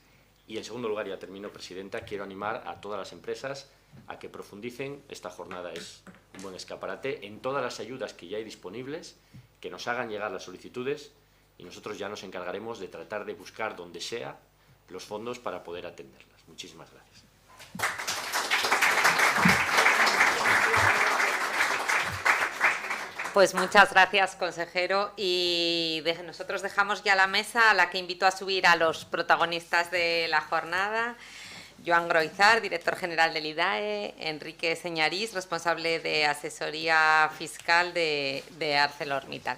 Y, en segundo lugar, ya termino, Presidenta, quiero animar a todas las empresas a que profundicen. Esta jornada es un buen escaparate en todas las ayudas que ya hay disponibles, que nos hagan llegar las solicitudes y nosotros ya nos encargaremos de tratar de buscar donde sea los fondos para poder atenderlas. Muchísimas gracias. Pues muchas gracias, consejero. Y nosotros dejamos ya la mesa, a la que invito a subir a los protagonistas de la jornada. Joan Groizar, director general del IDAE, Enrique Señarís, responsable de asesoría fiscal de ArcelorMittal.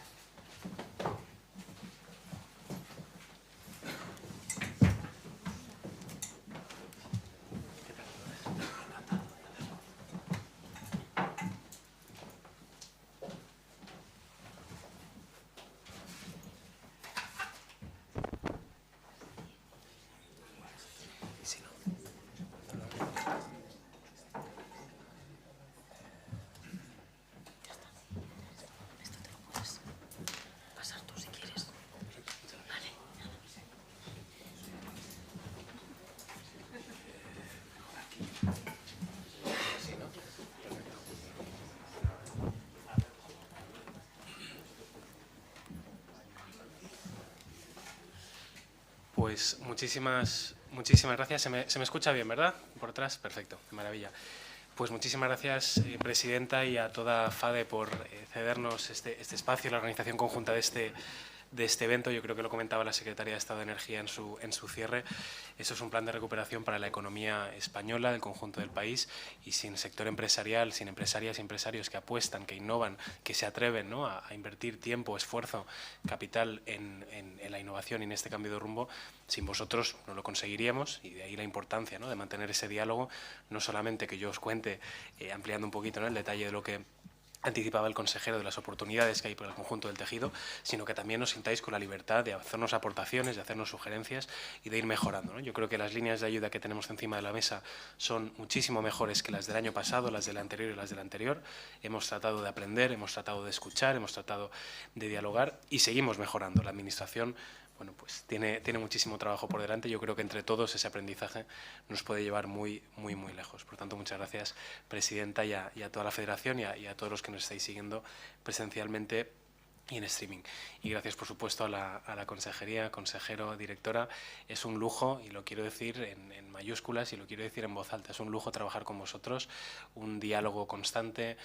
Pues muchísimas gracias. Se me escucha bien, ¿verdad? Por atrás, perfecto, de maravilla. Pues muchísimas gracias, Presidenta, y a toda FADE por cedernos este espacio, la organización conjunta de este evento. Yo creo que lo comentaba la Secretaria de Estado de Energía en su cierre. Esto es un plan de recuperación para la economía española, del conjunto del país, y sin sector empresarial, sin empresarias y empresarios que apuestan, que innovan, que se atreven, ¿no?, a invertir tiempo, esfuerzo, capital en la innovación y en este cambio de rumbo, sin vosotros no lo conseguiríamos, y de ahí la importancia, ¿no?, de mantener ese diálogo, no solamente que yo os cuente, ampliando un poquito, ¿no?, el detalle de lo que anticipaba el consejero, de las oportunidades que hay por el conjunto del tejido, sino que también os sintáis con la libertad de hacernos aportaciones, de hacernos sugerencias y de ir mejorando, ¿no? Yo creo que las líneas de ayuda que tenemos encima de la mesa son muchísimo mejores que las del año pasado, las del anterior y las del anterior. Hemos tratado de aprender, hemos tratado de escuchar, hemos tratado de dialogar y seguimos mejorando. La Administración, bueno, pues tiene muchísimo trabajo por delante. Yo creo que entre todos ese aprendizaje nos puede llevar muy lejos. Por tanto, muchas gracias, Presidenta, y a toda la Federación y a todos los que nos estáis siguiendo presencialmente y en streaming. Y gracias, por supuesto, a la consejería, consejero, directora. Es un lujo, y lo quiero decir en mayúsculas y lo quiero decir en voz alta, es un lujo trabajar con vosotros, un diálogo constante,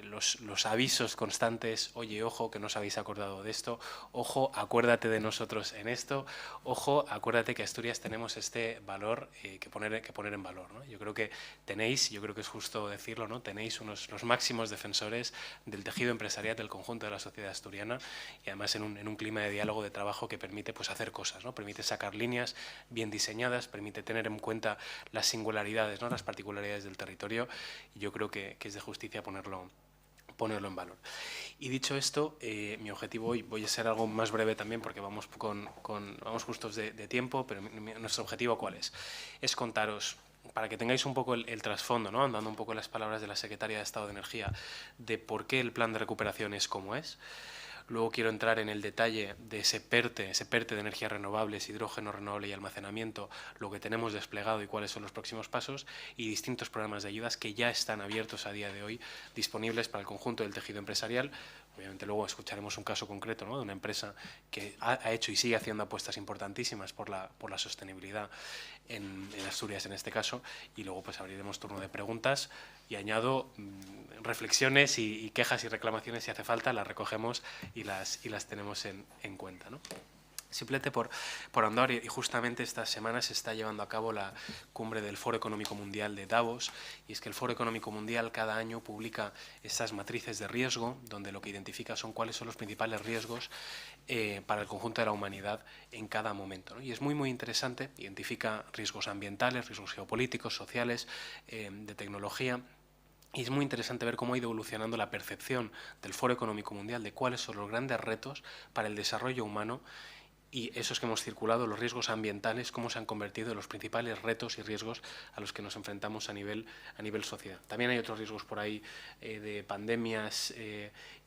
los avisos constantes, oye, ojo, que no os habéis acordado de esto, ojo, acuérdate de nosotros en esto, ojo, acuérdate que Asturias tenemos este valor que poner en valor, ¿no? Yo creo que yo creo que es justo decirlo, ¿no? Tenéis los máximos defensores del tejido empresarial del conjunto de la sociedad asturiana y además en un clima de diálogo, de trabajo que permite pues hacer cosas, ¿no? Permite sacar líneas bien diseñadas, permite tener en cuenta las singularidades, ¿no? Las particularidades del territorio, y yo creo que es de justicia ponerlo en valor. Y dicho esto, mi objetivo hoy, voy a ser algo más breve también porque vamos justos de tiempo, pero nuestro objetivo ¿cuál es? Es contaros, para que tengáis un poco el trasfondo, ¿no? Andando un poco en las palabras de la Secretaria de Estado de Energía, de por qué el plan de recuperación es como es. Luego quiero entrar en el detalle de ese PERTE de energías renovables, hidrógeno renovable y almacenamiento, lo que tenemos desplegado y cuáles son los próximos pasos, y distintos programas de ayudas que ya están abiertos a día de hoy, disponibles para el conjunto del tejido empresarial. Obviamente luego escucharemos un caso concreto, ¿no? De una empresa que ha hecho y sigue haciendo apuestas importantísimas por la sostenibilidad en Asturias en este caso, y luego pues abriremos turno de preguntas y añado reflexiones y quejas y reclamaciones si hace falta, las recogemos y las tenemos en cuenta, ¿no? Simplemente por andar, y justamente esta semana se está llevando a cabo la cumbre del Foro Económico Mundial de Davos, y es que el Foro Económico Mundial cada año publica estas matrices de riesgo, donde lo que identifica son cuáles son los principales riesgos para el conjunto de la humanidad en cada momento, ¿no? Y es muy interesante, identifica riesgos ambientales, riesgos geopolíticos, sociales, de tecnología. Y es muy interesante ver cómo ha ido evolucionando la percepción del Foro Económico Mundial de cuáles son los grandes retos para el desarrollo humano, y esos que hemos circulado, los riesgos ambientales, cómo se han convertido en los principales retos y riesgos a los que nos enfrentamos a nivel sociedad. También hay otros riesgos por ahí de pandemias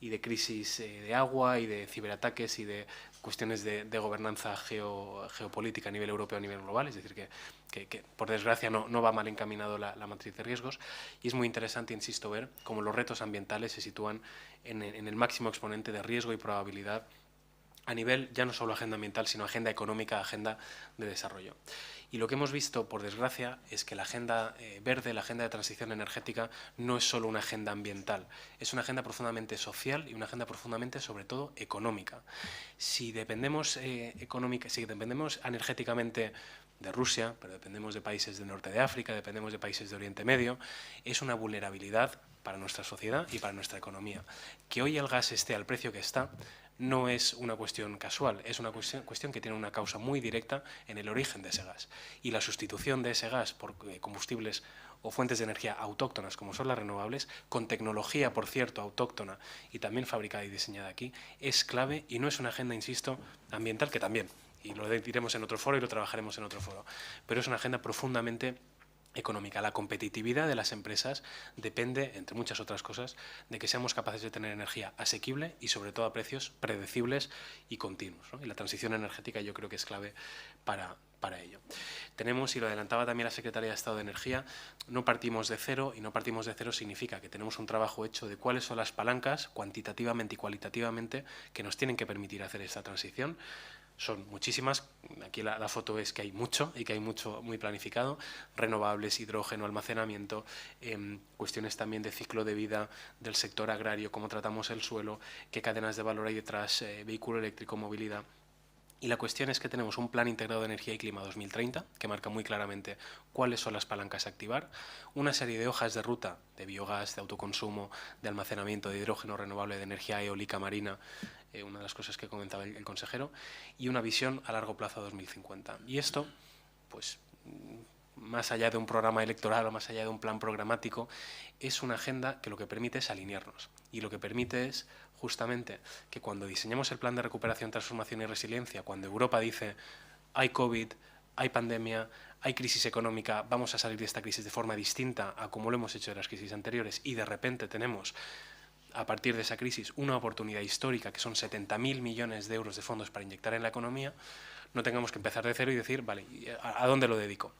y de crisis de agua y de ciberataques y de cuestiones de gobernanza geopolítica a nivel europeo, a nivel global, es decir, que por desgracia no va mal encaminado la matriz de riesgos, y es muy interesante, insisto, ver cómo los retos ambientales se sitúan en el máximo exponente de riesgo y probabilidad a nivel ya no solo agenda ambiental, sino agenda económica, agenda de desarrollo. Y lo que hemos visto, por desgracia, es que la agenda verde, la agenda de transición energética, no es solo una agenda ambiental, es una agenda profundamente social y una agenda profundamente, sobre todo, económica. Si dependemos energéticamente de Rusia, pero dependemos de países del norte de África, dependemos de países de Oriente Medio, es una vulnerabilidad para nuestra sociedad y para nuestra economía. Que hoy el gas esté al precio que está no es una cuestión casual, es una cuestión que tiene una causa muy directa en el origen de ese gas. Y la sustitución de ese gas por combustibles o fuentes de energía autóctonas, como son las renovables, con tecnología, por cierto, autóctona y también fabricada y diseñada aquí, es clave, y no es una agenda, insisto, ambiental, que también, y lo diremos en otro foro y lo trabajaremos en otro foro, pero es una agenda profundamente económica. La competitividad de las empresas depende, entre muchas otras cosas, de que seamos capaces de tener energía asequible y sobre todo a precios predecibles y continuos, ¿no? Y la transición energética yo creo que es clave para ello. Tenemos, y lo adelantaba también la Secretaría de Estado de Energía, no partimos de cero, y no partimos de cero significa que tenemos un trabajo hecho de cuáles son las palancas cuantitativamente y cualitativamente que nos tienen que permitir hacer esta transición. Son muchísimas, aquí la foto es que hay mucho y que hay mucho muy planificado, renovables, hidrógeno, almacenamiento, cuestiones también de ciclo de vida del sector agrario, cómo tratamos el suelo, qué cadenas de valor hay detrás, vehículo eléctrico, movilidad. Y la cuestión es que tenemos un Plan Integrado de Energía y Clima 2030, que marca muy claramente cuáles son las palancas a activar, una serie de hojas de ruta de biogás, de autoconsumo, de almacenamiento de hidrógeno renovable, de energía eólica marina, una de las cosas que comentaba el consejero, y una visión a largo plazo a 2050. Y esto, pues, más allá de un programa electoral o más allá de un plan programático, es una agenda que lo que permite es alinearnos, y lo que permite es justamente que cuando diseñemos el plan de recuperación, transformación y resiliencia, cuando Europa dice hay COVID, hay pandemia, hay crisis económica, vamos a salir de esta crisis de forma distinta a como lo hemos hecho en las crisis anteriores, y de repente tenemos a partir de esa crisis una oportunidad histórica que son 70.000 millones de euros de fondos para inyectar en la economía, no tengamos que empezar de cero y decir, vale, ¿a dónde lo dedico?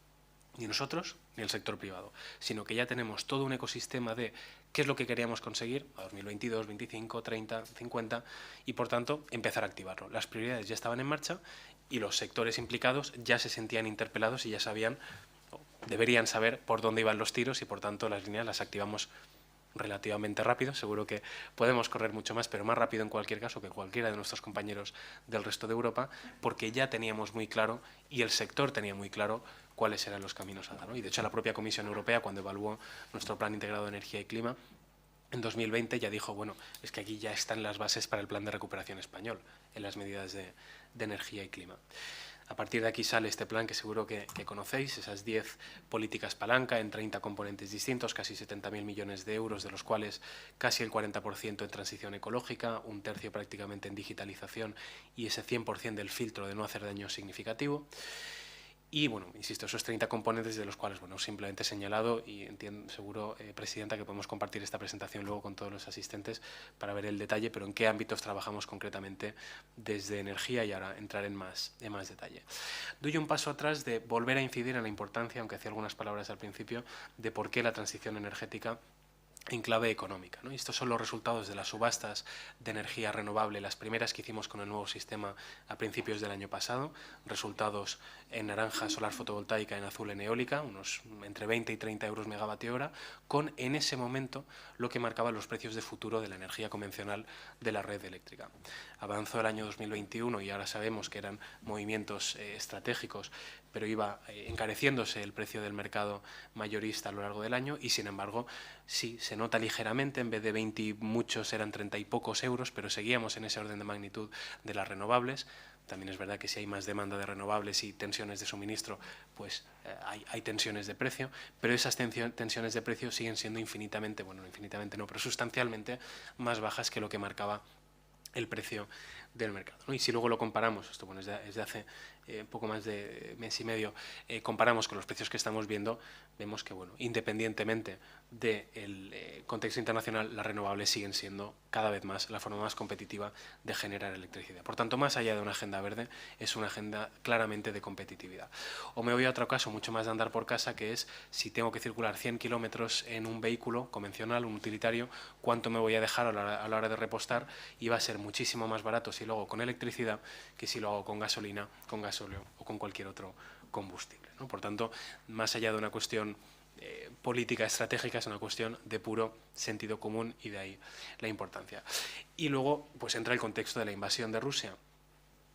ni nosotros ni el sector privado, sino que ya tenemos todo un ecosistema de qué es lo que queríamos conseguir a 2022, 25, 30, 50 y, por tanto, empezar a activarlo. Las prioridades ya estaban en marcha y los sectores implicados ya se sentían interpelados y ya sabían, deberían saber por dónde iban los tiros y, por tanto, las líneas las activamos relativamente rápido. Seguro que podemos correr mucho más, pero más rápido en cualquier caso que cualquiera de nuestros compañeros del resto de Europa, porque ya teníamos muy claro y el sector tenía muy claro cuáles eran los caminos a dar, ¿no? Y de hecho la propia Comisión Europea, cuando evaluó nuestro Plan Integrado de Energía y Clima en 2020, ya dijo, bueno, es que aquí ya están las bases para el Plan de Recuperación español, en las medidas de energía y clima. A partir de aquí sale este plan que seguro que conocéis, esas 10 políticas palanca en 30 componentes distintos, casi 70.000 millones de euros, de los cuales casi el 40% en transición ecológica, un tercio prácticamente en digitalización y ese 100% del filtro de no hacer daño significativo. Y, bueno, insisto, esos 30 componentes de los cuales, bueno, simplemente he señalado y entiendo, seguro, Presidenta, que podemos compartir esta presentación luego con todos los asistentes para ver el detalle, pero en qué ámbitos trabajamos concretamente desde energía y ahora entrar en más detalle. Doy un paso atrás de volver a incidir en la importancia, aunque hacía algunas palabras al principio, de por qué la transición energética en clave económica, ¿no? Y estos son los resultados de las subastas de energía renovable, las primeras que hicimos con el nuevo sistema a principios del año pasado, resultados en naranja solar fotovoltaica, en azul en eólica, unos entre 20 y 30 euros megavatio hora, con en ese momento lo que marcaban los precios de futuro de la energía convencional de la red eléctrica. Avanzó el año 2021 y ahora sabemos que eran movimientos estratégicos, pero iba encareciéndose el precio del mercado mayorista a lo largo del año y, sin embargo, sí, se nota ligeramente, en vez de 20 y muchos eran 30 y pocos euros, pero seguíamos en ese orden de magnitud de las renovables. También es verdad que si hay más demanda de renovables y tensiones de suministro, pues hay tensiones de precio, pero esas tensiones de precio siguen siendo infinitamente, bueno, infinitamente no, pero sustancialmente más bajas que lo que marcaba el precio del mercado, ¿no? Y si luego lo comparamos, esto bueno, es de hace poco más de mes y medio, comparamos con los precios que estamos viendo, vemos que, bueno, independientemente del contexto internacional, las renovables siguen siendo cada vez más la forma más competitiva de generar electricidad. Por tanto, más allá de una agenda verde, es una agenda claramente de competitividad. O me voy a otro caso mucho más de andar por casa, que es si tengo que circular 100 kilómetros en un vehículo convencional, un utilitario, ¿cuánto me voy a dejar a la hora de repostar? Y va a ser muchísimo más barato si lo hago con electricidad que si lo hago con gasolina, con gasóleo o con cualquier otro combustible, ¿no? Por tanto, más allá de una cuestión política estratégica, es una cuestión de puro sentido común y de ahí la importancia. Y luego pues entra el contexto de la invasión de Rusia,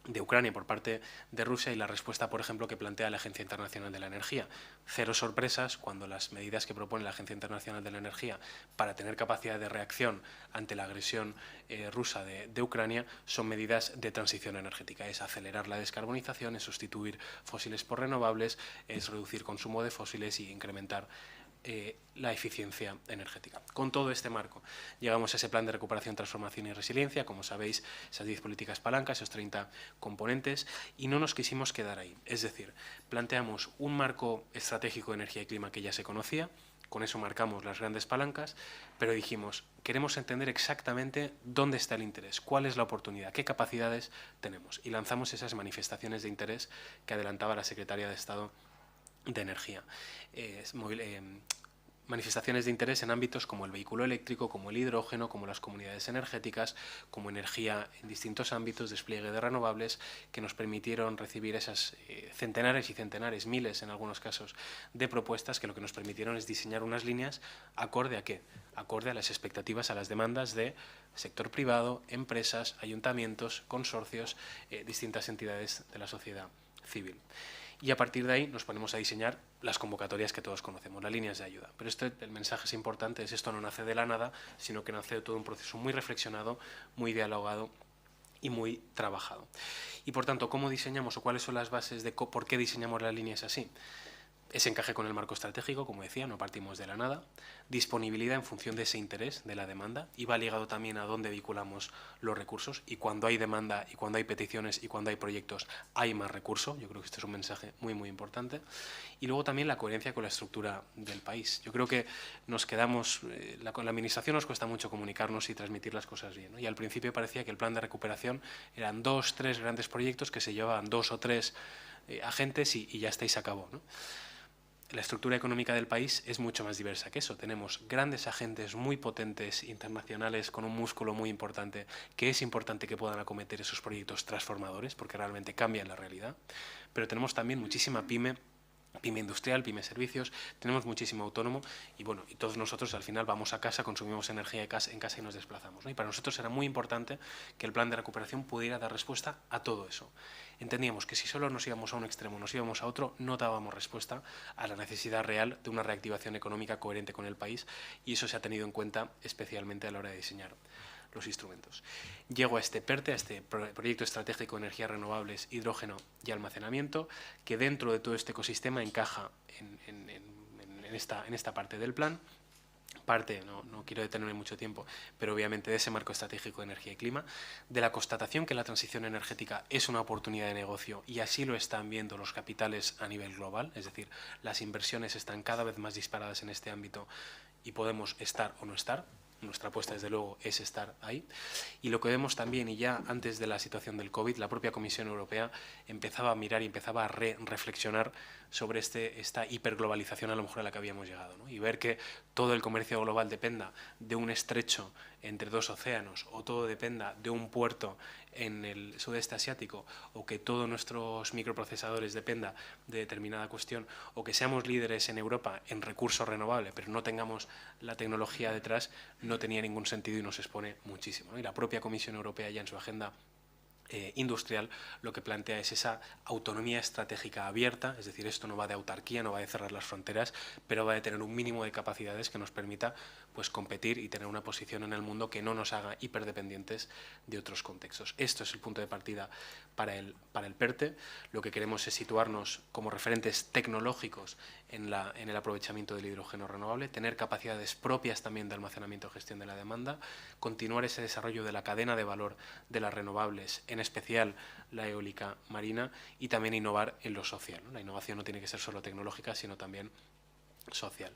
de Ucrania por parte de Rusia y la respuesta, por ejemplo, que plantea la Agencia Internacional de la Energía. Cero sorpresas cuando las medidas que propone la Agencia Internacional de la Energía para tener capacidad de reacción ante la agresión rusa de Ucrania son medidas de transición energética. Es acelerar la descarbonización, es sustituir fósiles por renovables, es reducir consumo de fósiles y incrementar la eficiencia energética. Con todo este marco llegamos a ese plan de recuperación, transformación y resiliencia, como sabéis, esas 10 políticas palancas, esos 30 componentes, y no nos quisimos quedar ahí. Es decir, planteamos un marco estratégico de energía y clima que ya se conocía, con eso marcamos las grandes palancas, pero dijimos, queremos entender exactamente dónde está el interés, cuál es la oportunidad, qué capacidades tenemos, y lanzamos esas manifestaciones de interés que adelantaba la Secretaria de Estado de Energía. Manifestaciones de interés en ámbitos como el vehículo eléctrico, como el hidrógeno, como las comunidades energéticas, como energía en distintos ámbitos, despliegue de renovables, que nos permitieron recibir esas centenares y centenares, miles en algunos casos, de propuestas que lo que nos permitieron es diseñar unas líneas acorde a ¿qué? Acorde a las expectativas, a las demandas de sector privado, empresas, ayuntamientos, consorcios, distintas entidades de la sociedad civil. Y a partir de ahí nos ponemos a diseñar las convocatorias que todos conocemos, las líneas de ayuda. Pero el mensaje es importante, esto no nace de la nada, sino que nace de todo un proceso muy reflexionado, muy dialogado y muy trabajado. Y por tanto, ¿cómo diseñamos o cuáles son las bases de por qué diseñamos las líneas así? Ese encaje con el marco estratégico, como decía, no partimos de la nada. Disponibilidad en función de ese interés, de la demanda, y va ligado también a dónde vinculamos los recursos. Y cuando hay demanda, y cuando hay peticiones, y cuando hay proyectos, hay más recursos. Yo creo que este es un mensaje muy, muy importante. Y luego también la coherencia con la estructura del país. Yo creo que nos quedamos, con la administración nos cuesta mucho comunicarnos y transmitir las cosas bien, ¿no? Y al principio parecía que el plan de recuperación eran 2, 3 grandes proyectos que se llevaban 2 o 3 agentes y ya está y se acabó, ¿no? la estructura económica del país es mucho más diversa que eso. Tenemos grandes agentes muy potentes internacionales con un músculo muy importante, que es importante que puedan acometer esos proyectos transformadores porque realmente cambian la realidad. Pero tenemos también muchísima pyme industrial, pyme servicios, tenemos muchísimo autónomo y bueno, y todos nosotros al final vamos a casa, consumimos energía en casa y nos desplazamos, ¿no? Y para nosotros era muy importante que el plan de recuperación pudiera dar respuesta a todo eso. Entendíamos que si solo nos íbamos a un extremo, nos íbamos a otro, no dábamos respuesta a la necesidad real de una reactivación económica coherente con el país y eso se ha tenido en cuenta especialmente a la hora de diseñar los instrumentos. Llego a este PERTE, a este Proyecto Estratégico de Energías Renovables, Hidrógeno y Almacenamiento, que dentro de todo este ecosistema encaja en esta parte del plan. Parte, no quiero detenerme mucho tiempo, pero obviamente de ese marco estratégico de energía y clima, de la constatación que la transición energética es una oportunidad de negocio y así lo están viendo los capitales a nivel global, es decir, las inversiones están cada vez más disparadas en este ámbito y podemos estar o no estar. Nuestra apuesta, desde luego, es estar ahí. Y lo que vemos también, y ya antes de la situación del COVID, la propia Comisión Europea empezaba a mirar y empezaba a reflexionar sobre esta hiperglobalización a lo mejor a la que habíamos llegado, ¿no? Y ver que todo el comercio global dependa de un estrecho entre dos océanos o todo dependa de un puerto en el sudeste asiático o que todos nuestros microprocesadores dependa de determinada cuestión o que seamos líderes en Europa en recursos renovables pero no tengamos la tecnología detrás, no tenía ningún sentido y nos expone muchísimo, ¿no? Y la propia Comisión Europea ya en su agenda industrial lo que plantea es esa autonomía estratégica abierta, es decir, esto no va de autarquía, no va de cerrar las fronteras, pero va de tener un mínimo de capacidades que nos permita pues competir y tener una posición en el mundo que no nos haga hiperdependientes de otros contextos. Esto es el punto de partida para el PERTE. Lo que queremos es situarnos como referentes tecnológicos en el aprovechamiento del hidrógeno renovable, tener capacidades propias también de almacenamiento y gestión de la demanda, continuar ese desarrollo de la cadena de valor de las renovables, en especial la eólica marina, y también innovar en lo social, ¿no? La innovación no tiene que ser solo tecnológica, sino también social.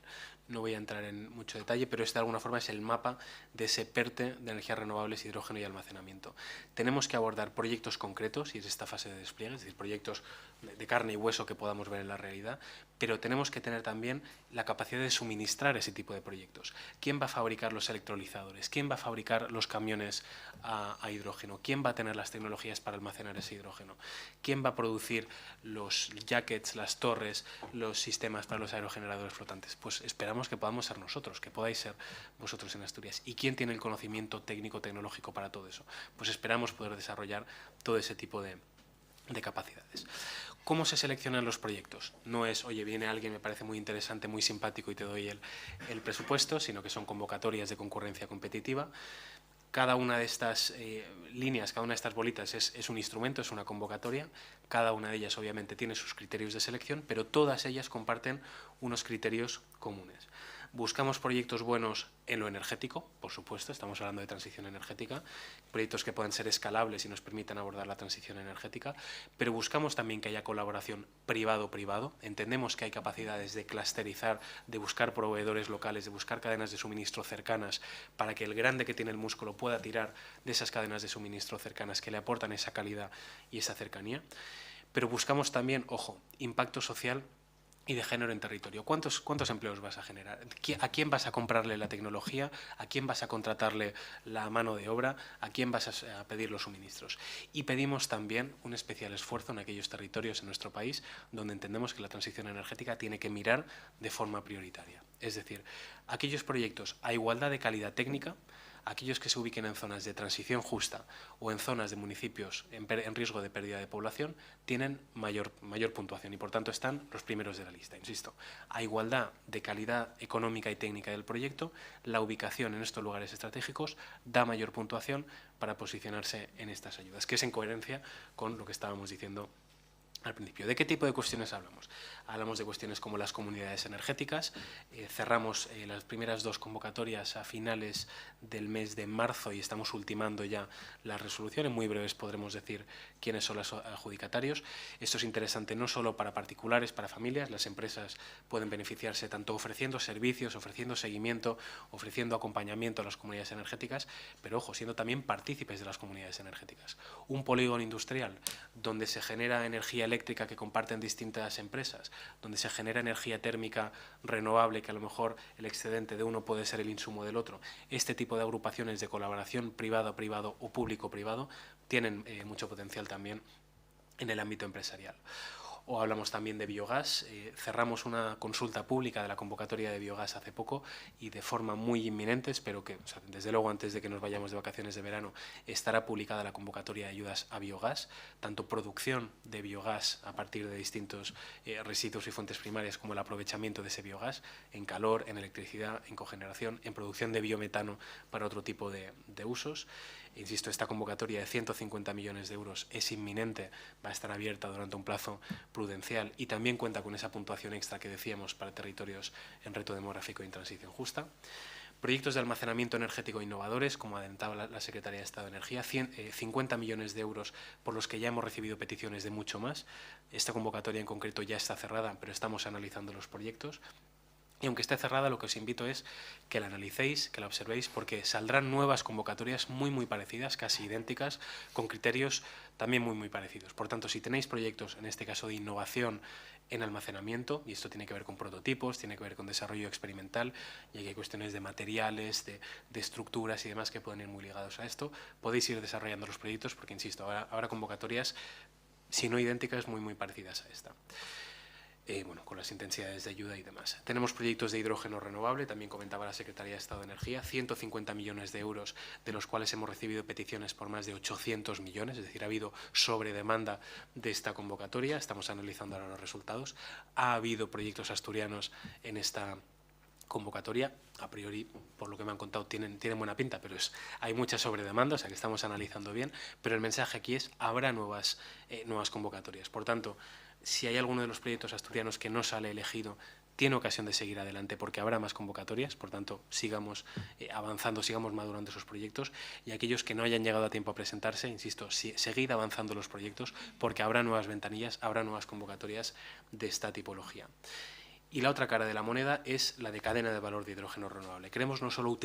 No voy a entrar en mucho detalle, pero este de alguna forma es el mapa de ese PERTE de energías renovables, hidrógeno y almacenamiento. Tenemos que abordar proyectos concretos, y es esta fase de despliegue, es decir, proyectos de carne y hueso que podamos ver en la realidad, pero tenemos que tener también la capacidad de suministrar ese tipo de proyectos. ¿Quién va a fabricar los electrolizadores? ¿Quién va a fabricar los camiones a hidrógeno? ¿Quién va a tener las tecnologías para almacenar ese hidrógeno? ¿Quién va a producir los jackets, las torres, los sistemas para los aerogeneradores flotantes? Pues esperamos que podamos ser nosotros, que podáis ser vosotros en Asturias. ¿Y quién tiene el conocimiento técnico, tecnológico para todo eso? Pues esperamos poder desarrollar todo ese tipo de capacidades. ¿Cómo se seleccionan los proyectos? No es, oye, viene alguien, me parece muy interesante, muy simpático y te doy el presupuesto, sino que son convocatorias de concurrencia competitiva. Cada una de estas líneas, cada una de estas bolitas es un instrumento, es una convocatoria. Cada una de ellas obviamente tiene sus criterios de selección, pero todas ellas comparten unos criterios comunes. Buscamos proyectos buenos en lo energético, por supuesto, estamos hablando de transición energética, proyectos que puedan ser escalables y nos permitan abordar la transición energética, pero buscamos también que haya colaboración privado-privado. Entendemos que hay capacidades de clusterizar, de buscar proveedores locales, de buscar cadenas de suministro cercanas para que el grande que tiene el músculo pueda tirar de esas cadenas de suministro cercanas que le aportan esa calidad y esa cercanía. Pero buscamos también, ojo, impacto social y de género en territorio. ¿Cuántos empleos vas a generar? ¿A quién vas a comprarle la tecnología? ¿A quién vas a contratarle la mano de obra? ¿A quién vas a pedir los suministros? Y pedimos también un especial esfuerzo en aquellos territorios en nuestro país donde entendemos que la transición energética tiene que mirar de forma prioritaria. Es decir, aquellos proyectos a igualdad de calidad técnica, aquellos que se ubiquen en zonas de transición justa o en zonas de municipios en riesgo de pérdida de población tienen mayor puntuación y por tanto están los primeros de la lista. Insisto, a igualdad de calidad económica y técnica del proyecto, la ubicación en estos lugares estratégicos da mayor puntuación para posicionarse en estas ayudas, que es en coherencia con lo que estábamos diciendo al principio. ¿De qué tipo de cuestiones hablamos? Hablamos de cuestiones como las comunidades energéticas. Cerramos las primeras dos convocatorias a finales del mes de marzo y estamos ultimando ya la resolución. En muy breves podremos decir quiénes son los adjudicatarios. Esto es interesante no solo para particulares, para familias. Las empresas pueden beneficiarse tanto ofreciendo servicios, ofreciendo seguimiento, ofreciendo acompañamiento a las comunidades energéticas, pero ojo, siendo también partícipes de las comunidades energéticas. Un polígono industrial donde se genera energía eléctrica que comparten distintas empresas, donde se genera energía térmica renovable, que a lo mejor el excedente de uno puede ser el insumo del otro. Este tipo de agrupaciones de colaboración privado-privado o público-privado tienen mucho potencial también en el ámbito empresarial. O hablamos también de biogás. Cerramos una consulta pública de la convocatoria de biogás hace poco y de forma muy inminente, espero que, desde luego antes de que nos vayamos de vacaciones de verano, estará publicada la convocatoria de ayudas a biogás, tanto producción de biogás a partir de distintos residuos y fuentes primarias como el aprovechamiento de ese biogás en calor, en electricidad, en cogeneración, en producción de biometano para otro tipo de usos. Insisto, esta convocatoria de 150 millones de euros es inminente, va a estar abierta durante un plazo prudencial y también cuenta con esa puntuación extra que decíamos para territorios en reto demográfico y en transición justa. Proyectos de almacenamiento energético innovadores, como adelantaba la Secretaría de Estado de Energía, 50 millones de euros por los que ya hemos recibido peticiones de mucho más. Esta convocatoria en concreto ya está cerrada, pero estamos analizando los proyectos. Y aunque esté cerrada, lo que os invito es que la analicéis, que la observéis, porque saldrán nuevas convocatorias muy parecidas, casi idénticas, con criterios también muy parecidos. Por tanto, si tenéis proyectos, en este caso de innovación en almacenamiento, y esto tiene que ver con prototipos, tiene que ver con desarrollo experimental, y aquí hay cuestiones de materiales, de estructuras y demás que pueden ir muy ligados a esto, podéis ir desarrollando los proyectos porque, insisto, habrá convocatorias, si no idénticas, muy parecidas a esta. Bueno, con las intensidades de ayuda y demás. Tenemos proyectos de hidrógeno renovable, también comentaba la Secretaría de Estado de Energía, 150 millones de euros, de los cuales hemos recibido peticiones por más de 800 millones, es decir, ha habido sobredemanda de esta convocatoria, estamos analizando ahora los resultados. Ha habido proyectos asturianos en esta convocatoria, a priori, por lo que me han contado, tienen buena pinta, pero hay mucha sobredemanda, o sea que estamos analizando bien, pero el mensaje aquí es, habrá nuevas convocatorias. Por tanto, si hay alguno de los proyectos asturianos que no sale elegido, tiene ocasión de seguir adelante porque habrá más convocatorias, por tanto, sigamos avanzando, sigamos madurando esos proyectos, y aquellos que no hayan llegado a tiempo a presentarse, insisto, seguid avanzando los proyectos porque habrá nuevas ventanillas, habrá nuevas convocatorias de esta tipología. Y la otra cara de la moneda es la de cadena de valor de hidrógeno renovable. Queremos no solo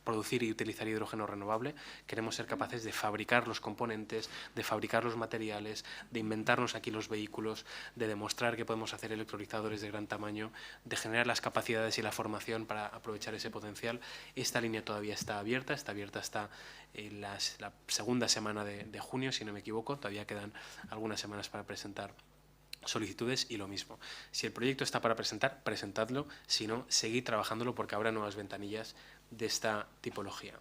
producir y utilizar hidrógeno renovable, queremos ser capaces de fabricar los componentes, de fabricar los materiales, de inventarnos aquí los vehículos, de demostrar que podemos hacer electrolizadores de gran tamaño, de generar las capacidades y la formación para aprovechar ese potencial. Esta línea todavía está abierta hasta la segunda semana de junio, si no me equivoco, todavía quedan algunas semanas para presentar solicitudes y lo mismo. Si el proyecto está para presentar, presentadlo, si no, seguid trabajándolo porque habrá nuevas ventanillas de esta tipología.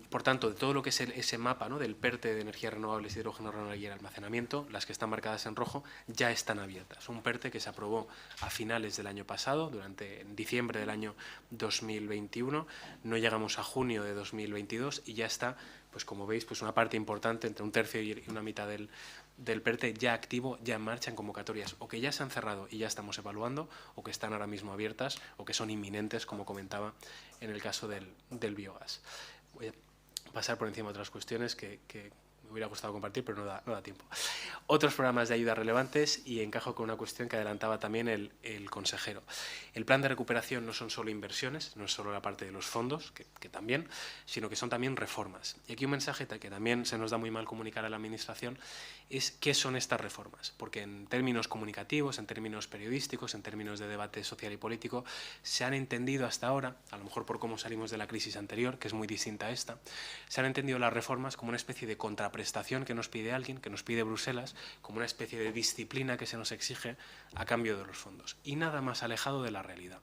Por tanto, de todo lo que es ese mapa, ¿no?, del PERTE de energías renovables, hidrógeno renovable y el almacenamiento, las que están marcadas en rojo ya están abiertas. Un PERTE que se aprobó a finales del año pasado, en diciembre del año 2021, no llegamos a junio de 2022 y ya está, pues como veis, pues una parte importante, entre un tercio y una mitad del PERTE ya activo, ya en marcha en convocatorias, o que ya se han cerrado y ya estamos evaluando, o que están ahora mismo abiertas, o que son inminentes, como comentaba en el caso del biogás. Voy a pasar por encima de otras cuestiones que me hubiera gustado compartir, pero no da tiempo. Otros programas de ayuda relevantes, y encajo con una cuestión que adelantaba también el consejero. El plan de recuperación no son solo inversiones, no es solo la parte de los fondos, que también, sino que son también reformas. Y aquí un mensaje que también se nos da muy mal comunicar a la Administración es qué son estas reformas, porque en términos comunicativos, en términos periodísticos, en términos de debate social y político, se han entendido hasta ahora, a lo mejor por cómo salimos de la crisis anterior, que es muy distinta a esta, se han entendido las reformas como una especie de contraprestación que nos pide alguien, que nos pide Bruselas, como una especie de disciplina que se nos exige a cambio de los fondos, y nada más alejado de la realidad.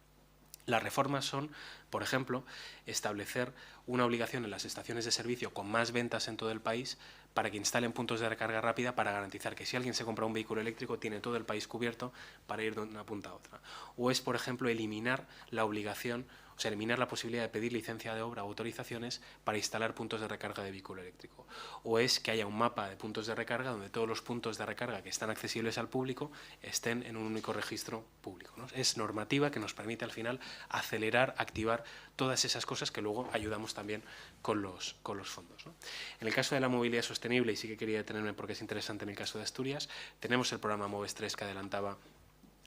Las reformas son, por ejemplo, establecer una obligación en las estaciones de servicio con más ventas en todo el país para que instalen puntos de recarga rápida para garantizar que si alguien se compra un vehículo eléctrico tiene todo el país cubierto para ir de una punta a otra. O es, por ejemplo, eliminar la obligación, o sea, eliminar la posibilidad de pedir licencia de obra o autorizaciones para instalar puntos de recarga de vehículo eléctrico. O es que haya un mapa de puntos de recarga donde todos los puntos de recarga que están accesibles al público estén en un único registro público, ¿no? Es normativa que nos permite al final acelerar, activar todas esas cosas que luego ayudamos también con los fondos, ¿no? En el caso de la movilidad sostenible, y sí que quería detenerme porque es interesante en el caso de Asturias, tenemos el programa MOVES 3 que adelantaba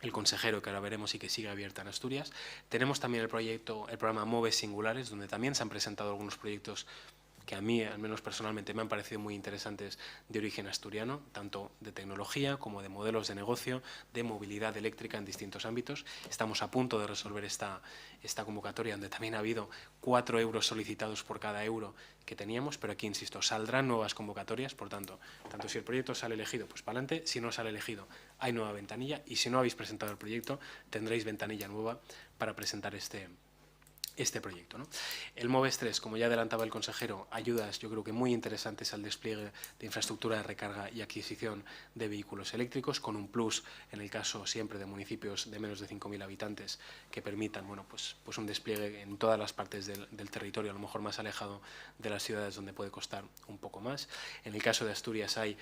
el consejero, que ahora veremos y que sigue abierta en Asturias. Tenemos también el programa MOVES Singulares, donde también se han presentado algunos proyectos que a mí, al menos personalmente, me han parecido muy interesantes de origen asturiano, tanto de tecnología como de modelos de negocio, de movilidad eléctrica en distintos ámbitos. Estamos a punto de resolver esta convocatoria, donde también ha habido 4 euros solicitados por cada euro que teníamos, pero aquí, insisto, saldrán nuevas convocatorias, por tanto si el proyecto sale elegido, pues para adelante, si no sale elegido, hay nueva ventanilla, y si no habéis presentado el proyecto, tendréis ventanilla nueva para presentar este proyecto, ¿no? El MOVES 3, como ya adelantaba el consejero, ayudas yo creo que muy interesantes al despliegue de infraestructura de recarga y adquisición de vehículos eléctricos, con un plus en el caso siempre de municipios de menos de 5.000 habitantes que permitan pues un despliegue en todas las partes del territorio, a lo mejor más alejado de las ciudades, donde puede costar un poco más. En el caso de Asturias hay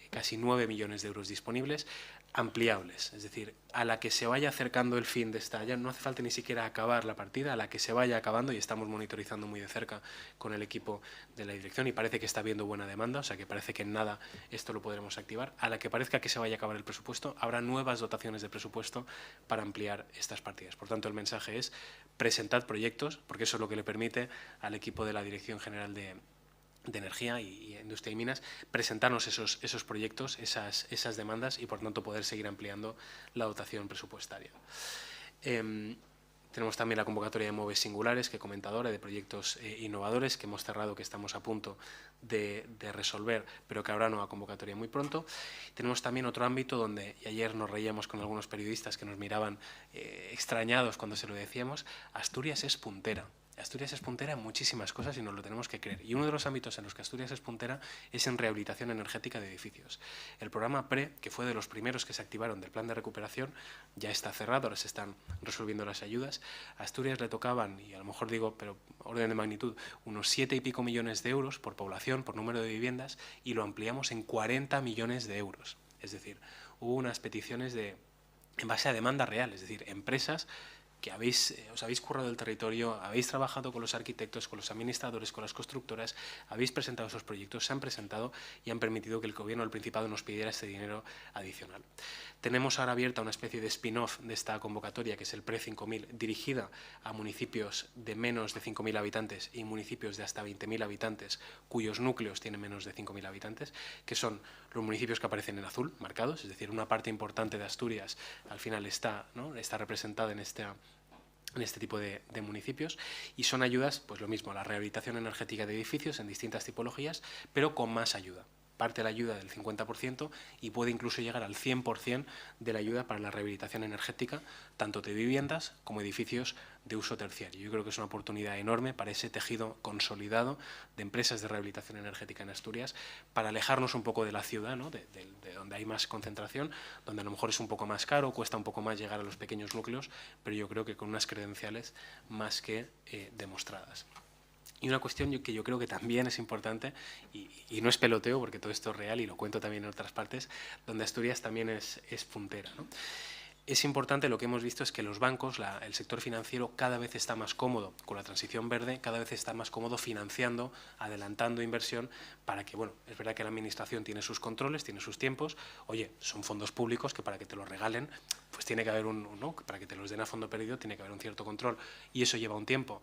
casi 9 millones de euros disponibles, ampliables, es decir, a la que se vaya acercando el fin de esta, ya no hace falta ni siquiera acabar la partida, a la que se vaya acabando, y estamos monitorizando muy de cerca con el equipo de la dirección, y parece que está habiendo buena demanda, o sea que parece que en nada esto lo podremos activar. A la que parezca que se vaya a acabar el presupuesto, habrá nuevas dotaciones de presupuesto para ampliar estas partidas. Por tanto, el mensaje es: presentad proyectos, porque eso es lo que le permite al equipo de la Dirección General de Energía y Industria y Minas presentarnos esos proyectos, esas demandas, y por tanto poder seguir ampliando la dotación presupuestaria. Tenemos también la convocatoria de MOVES singulares que he comentado ahora, de proyectos innovadores que hemos cerrado, que estamos a punto de resolver, pero que habrá nueva convocatoria muy pronto. Tenemos también otro ámbito donde, y ayer nos reíamos con algunos periodistas que nos miraban extrañados cuando se lo decíamos, Asturias es puntera. Asturias es puntera en muchísimas cosas y nos lo tenemos que creer. Y uno de los ámbitos en los que Asturias es puntera es en rehabilitación energética de edificios. El programa PRE, que fue de los primeros que se activaron del plan de recuperación, ya está cerrado, ahora se están resolviendo las ayudas. A Asturias le tocaban, y a lo mejor digo, pero orden de magnitud, unos 7 y pico millones de euros por población, por número de viviendas, y lo ampliamos en 40 millones de euros. Es decir, hubo unas peticiones en base a demanda real, es decir, empresas que os habéis currado el territorio, habéis trabajado con los arquitectos, con los administradores, con las constructoras, habéis presentado esos proyectos, se han presentado y han permitido que el Gobierno del Principado nos pidiera este dinero adicional. Tenemos ahora abierta una especie de spin-off de esta convocatoria, que es el PRE 5000, dirigida a municipios de menos de 5.000 habitantes y municipios de hasta 20.000 habitantes, cuyos núcleos tienen menos de 5.000 habitantes, que son los municipios que aparecen en azul, marcados, es decir, una parte importante de Asturias al final está representada en este tipo de municipios, y son ayudas, pues lo mismo, la rehabilitación energética de edificios en distintas tipologías, pero con más ayuda. Parte de la ayuda del 50% y puede incluso llegar al 100% de la ayuda para la rehabilitación energética, tanto de viviendas como edificios de uso terciario. Yo creo que es una oportunidad enorme para ese tejido consolidado de empresas de rehabilitación energética en Asturias, para alejarnos un poco de la ciudad, ¿no? de donde hay más concentración, donde a lo mejor es un poco más caro, cuesta un poco más llegar a los pequeños núcleos, pero yo creo que con unas credenciales más que demostradas. Y una cuestión que yo creo que también es importante, y no es peloteo, porque todo esto es real y lo cuento también en otras partes, donde Asturias también es puntera, ¿no? Es importante, lo que hemos visto es que los bancos, el sector financiero, cada vez está más cómodo con la transición verde, cada vez está más cómodo financiando, adelantando inversión, para que, bueno, es verdad que la administración tiene sus controles, tiene sus tiempos, oye, son fondos públicos que para que te los regalen, pues tiene que haber para que te los den a fondo perdido, tiene que haber un cierto control, y eso lleva un tiempo.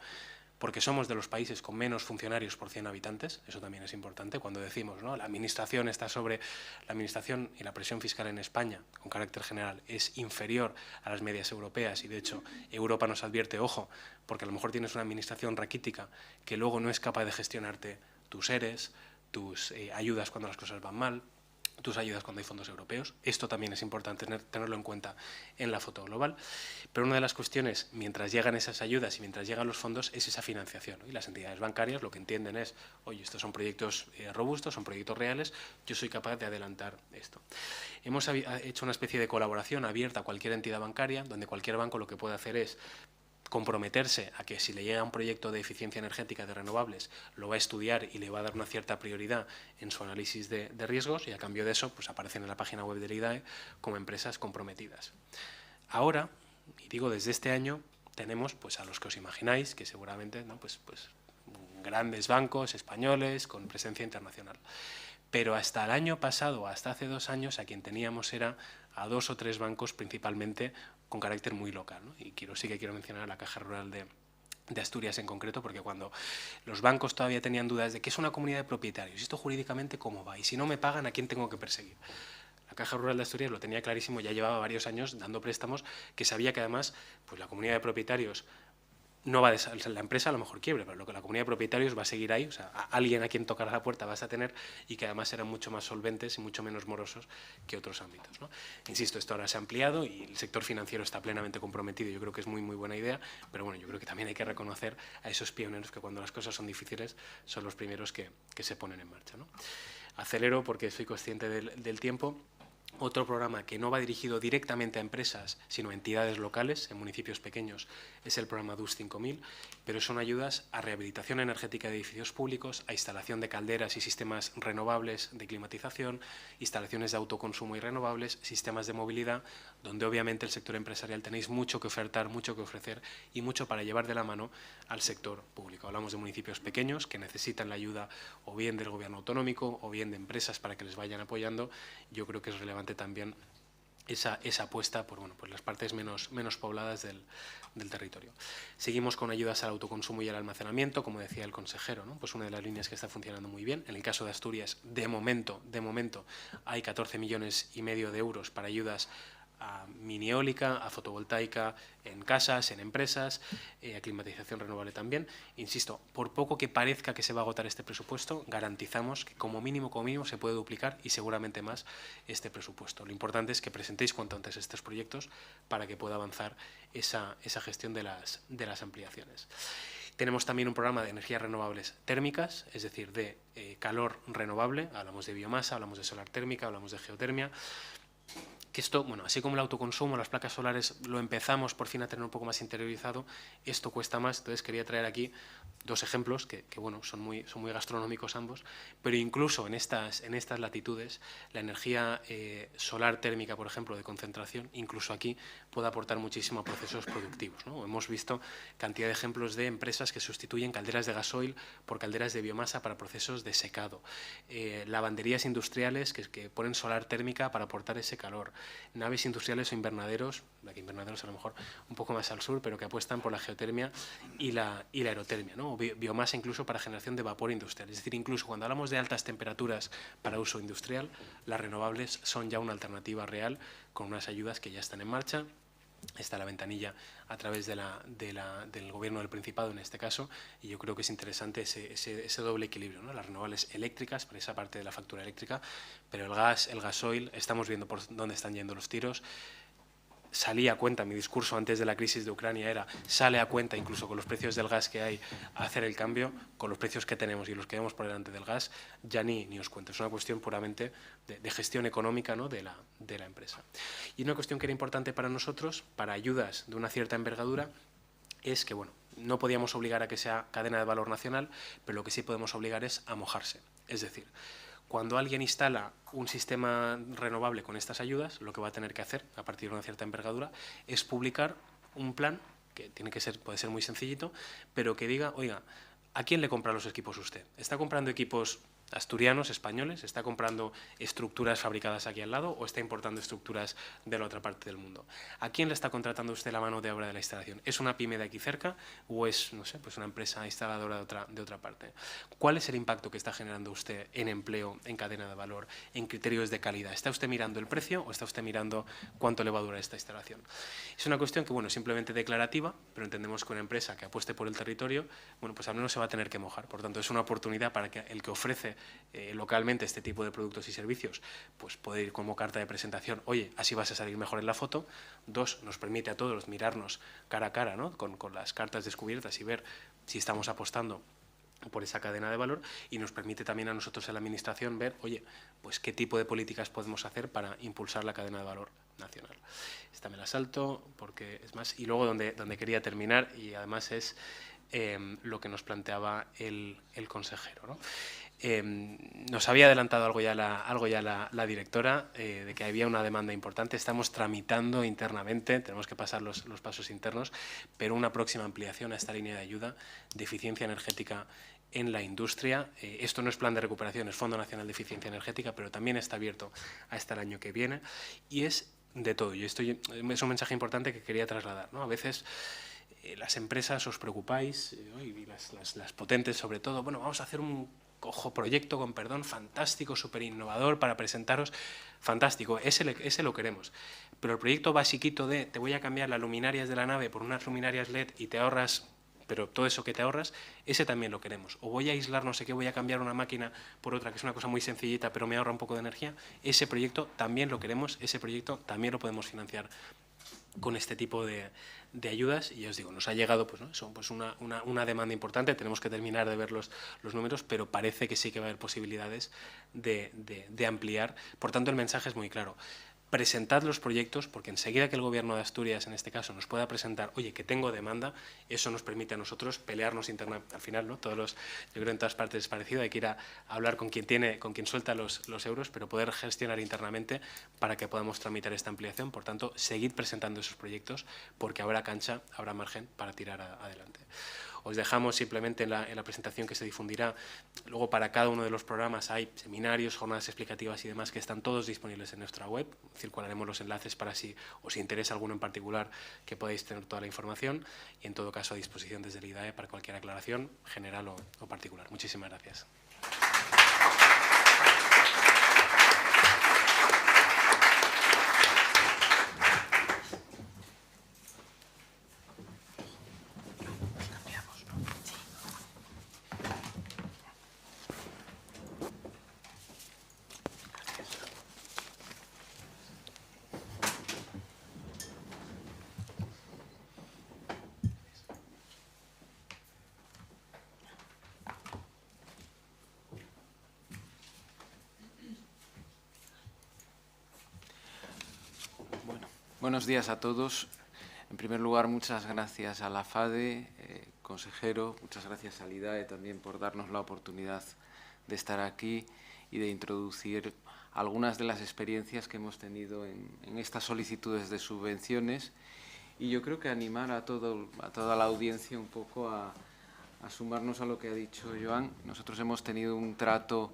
Porque somos de los países con menos funcionarios por 100 habitantes, eso también es importante, cuando decimos, ¿no?, la administración y la presión fiscal en España, con carácter general, es inferior a las medias europeas, y de hecho Europa nos advierte, ojo, porque a lo mejor tienes una administración raquítica que luego no es capaz de gestionarte tus ERES, tus ayudas cuando las cosas van mal, tus ayudas cuando hay fondos europeos. Esto también es importante tenerlo en cuenta en la foto global. Pero una de las cuestiones, mientras llegan esas ayudas y mientras llegan los fondos, es esa financiación, ¿no? Y las entidades bancarias lo que entienden es, oye, estos son proyectos robustos, son proyectos reales, yo soy capaz de adelantar esto. Hemos hecho una especie de colaboración abierta a cualquier entidad bancaria, donde cualquier banco lo que puede hacer es comprometerse a que si le llega un proyecto de eficiencia energética de renovables, lo va a estudiar y le va a dar una cierta prioridad en su análisis de riesgos, y a cambio de eso pues aparecen en la página web del IDAE como empresas comprometidas. Ahora, y digo desde este año, tenemos pues a los que os imagináis, que seguramente, ¿no?, pues grandes bancos españoles con presencia internacional. Pero hasta el año pasado, hasta hace 2 años, a quien teníamos era a 2 o 3 bancos principalmente con carácter muy local, ¿no? Y sí que quiero mencionar a la Caja Rural de Asturias en concreto, porque cuando los bancos todavía tenían dudas de qué es una comunidad de propietarios, y esto jurídicamente cómo va, y si no me pagan, ¿a quién tengo que perseguir? La Caja Rural de Asturias lo tenía clarísimo, ya llevaba varios años dando préstamos, que sabía que además pues la comunidad de propietarios no va a la empresa a lo mejor quiebre, pero la comunidad de propietarios va a seguir ahí, o sea, alguien a quien tocar la puerta vas a tener, y que además eran mucho más solventes y mucho menos morosos que otros ámbitos, ¿no? Insisto, esto ahora se ha ampliado y el sector financiero está plenamente comprometido, yo creo que es muy buena idea, pero bueno, yo creo que también hay que reconocer a esos pioneros que cuando las cosas son difíciles son los primeros que se ponen en marcha, ¿no? Acelero porque soy consciente del tiempo. Otro programa que no va dirigido directamente a empresas, sino a entidades locales, en municipios pequeños, es el programa DUS 5000, pero son ayudas a rehabilitación energética de edificios públicos, a instalación de calderas y sistemas renovables de climatización, instalaciones de autoconsumo y renovables, sistemas de movilidad, donde obviamente el sector empresarial tenéis mucho que ofertar, mucho que ofrecer y mucho para llevar de la mano al sector público. Hablamos de municipios pequeños que necesitan la ayuda o bien del gobierno autonómico o bien de empresas para que les vayan apoyando. Yo creo que es relevante también esa apuesta por las partes menos pobladas del territorio. Seguimos con ayudas al autoconsumo y al almacenamiento, como decía el consejero, ¿no? Pues una de las líneas que está funcionando muy bien. En el caso de Asturias, de momento hay 14,5 millones de euros para ayudas a mini eólica, a fotovoltaica en casas, en empresas, a climatización renovable también. Insisto, por poco que parezca que se va a agotar este presupuesto, garantizamos que como mínimo se puede duplicar y seguramente más este presupuesto. Lo importante es que presentéis cuanto antes estos proyectos para que pueda avanzar esa gestión de las ampliaciones. Tenemos también un programa de energías renovables térmicas, es decir, de calor renovable. Hablamos de biomasa, hablamos de solar térmica, hablamos de geotermia. Que esto, así como el autoconsumo, las placas solares, lo empezamos por fin a tener un poco más interiorizado, esto cuesta más. Entonces quería traer aquí dos ejemplos que son muy gastronómicos ambos, pero incluso en estas latitudes, la energía solar térmica, por ejemplo, de concentración, incluso aquí puede aportar muchísimo a procesos productivos, ¿no? Hemos visto cantidad de ejemplos de empresas que sustituyen calderas de gasoil por calderas de biomasa para procesos de secado, lavanderías industriales que ponen solar térmica para aportar ese calor, naves industriales o invernaderos, aquí invernaderos a lo mejor un poco más al sur, pero que apuestan por la geotermia y la aerotermia, ¿no? O biomasa incluso para generación de vapor industrial. Es decir, incluso cuando hablamos de altas temperaturas para uso industrial, las renovables son ya una alternativa real con unas ayudas que ya están en marcha. Está la ventanilla a través del Gobierno del Principado en este caso, y yo creo que es interesante ese doble equilibrio, ¿no? Las renovables eléctricas para esa parte de la factura eléctrica, pero el gas, el gasoil, estamos viendo por dónde están yendo los tiros. Salí a cuenta, mi discurso antes de la crisis de Ucrania era, sale a cuenta incluso con los precios del gas que hay, a hacer el cambio, con los precios que tenemos y los que vemos por delante del gas, ya ni os cuento. Es una cuestión puramente de gestión económica, ¿no? de la empresa. Y una cuestión que era importante para nosotros, para ayudas de una cierta envergadura, es que, no podíamos obligar a que sea cadena de valor nacional, pero lo que sí podemos obligar es a mojarse. Es decir, cuando alguien instala un sistema renovable con estas ayudas, lo que va a tener que hacer, a partir de una cierta envergadura, es publicar un plan, que puede ser muy sencillito, pero que diga, oiga, ¿a quién le compra los equipos usted? ¿Está comprando equipos asturianos, españoles? ¿Está comprando estructuras fabricadas aquí al lado o está importando estructuras de la otra parte del mundo? ¿A quién le está contratando usted la mano de obra de la instalación? ¿Es una pyme de aquí cerca o es, pues una empresa instaladora de otra parte? ¿Cuál es el impacto que está generando usted en empleo, en cadena de valor, en criterios de calidad? ¿Está usted mirando el precio o está usted mirando cuánto le va a durar esta instalación? Es una cuestión que, simplemente declarativa, pero entendemos que una empresa que apueste por el territorio, pues al menos se va a tener que mojar. Por tanto, es una oportunidad para que el que ofrece localmente este tipo de productos y servicios, pues puede ir como carta de presentación, oye, así vas a salir mejor en la foto. Dos, nos permite a todos mirarnos cara a cara, ¿no? con las cartas descubiertas y ver si estamos apostando por esa cadena de valor, y nos permite también a nosotros en la Administración ver, oye, pues qué tipo de políticas podemos hacer para impulsar la cadena de valor nacional. Esta me la salto porque es más, y luego donde quería terminar, y además es lo que nos planteaba el consejero, ¿no? Nos había adelantado algo ya la directora, de que había una demanda importante. Estamos tramitando internamente, tenemos que pasar los pasos internos, pero una próxima ampliación a esta línea de ayuda de eficiencia energética en la industria. Esto no es plan de recuperación, es Fondo Nacional de Eficiencia Energética, pero también está abierto hasta el año que viene, y es de todo. Y esto es un mensaje importante que quería trasladar, ¿no? A veces las empresas os preocupáis, y las potentes sobre todo, bueno, vamos a hacer un proyecto, con perdón, fantástico, súper innovador para presentaros, fantástico, ese lo queremos. Pero el proyecto basiquito de te voy a cambiar las luminarias de la nave por unas luminarias LED y te ahorras, pero todo eso que te ahorras, ese también lo queremos. O voy a aislar no sé qué, voy a cambiar una máquina por otra, que es una cosa muy sencillita, pero me ahorra un poco de energía, ese proyecto también lo queremos, ese proyecto también lo podemos financiar con este tipo de ayudas. Y ya os digo, nos ha llegado pues, ¿no? Son, pues una demanda importante, tenemos que terminar de ver los números, pero parece que sí que va a haber posibilidades de ampliar. Por tanto, el mensaje es muy claro. Presentad los proyectos, porque enseguida que el Gobierno de Asturias, en este caso, nos pueda presentar, oye, que tengo demanda, eso nos permite a nosotros pelearnos internamente. Al final, ¿no? Yo creo que en todas partes es parecido, hay que ir a hablar con quien suelta los euros, pero poder gestionar internamente para que podamos tramitar esta ampliación. Por tanto, seguid presentando esos proyectos, porque habrá cancha, habrá margen para tirar adelante. Os dejamos simplemente en la presentación que se difundirá. Luego, para cada uno de los programas hay seminarios, jornadas explicativas y demás que están todos disponibles en nuestra web. Circularemos los enlaces para si os interesa alguno en particular, que podáis tener toda la información, y en todo caso a disposición desde el IDAE para cualquier aclaración general o particular. Muchísimas gracias. Buenos días a todos. En primer lugar, muchas gracias a la FADE, consejero, muchas gracias al IDAE también por darnos la oportunidad de estar aquí y de introducir algunas de las experiencias que hemos tenido en estas solicitudes de subvenciones. Y yo creo que animar a toda la audiencia un poco a sumarnos a lo que ha dicho Joan. Nosotros hemos tenido un trato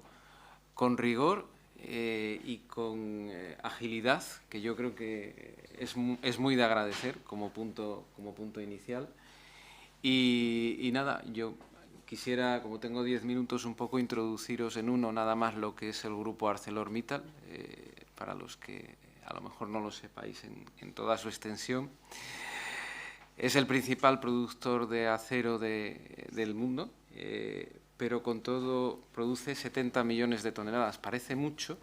con rigor y con agilidad, que yo creo que es muy de agradecer como punto inicial. Y nada, yo quisiera, como tengo 10 minutos, un poco introduciros en uno nada más lo que es el grupo ArcelorMittal, para los que a lo mejor no lo sepáis en toda su extensión. Es el principal productor de acero del mundo, pero con todo produce 70 millones de toneladas. Parece mucho,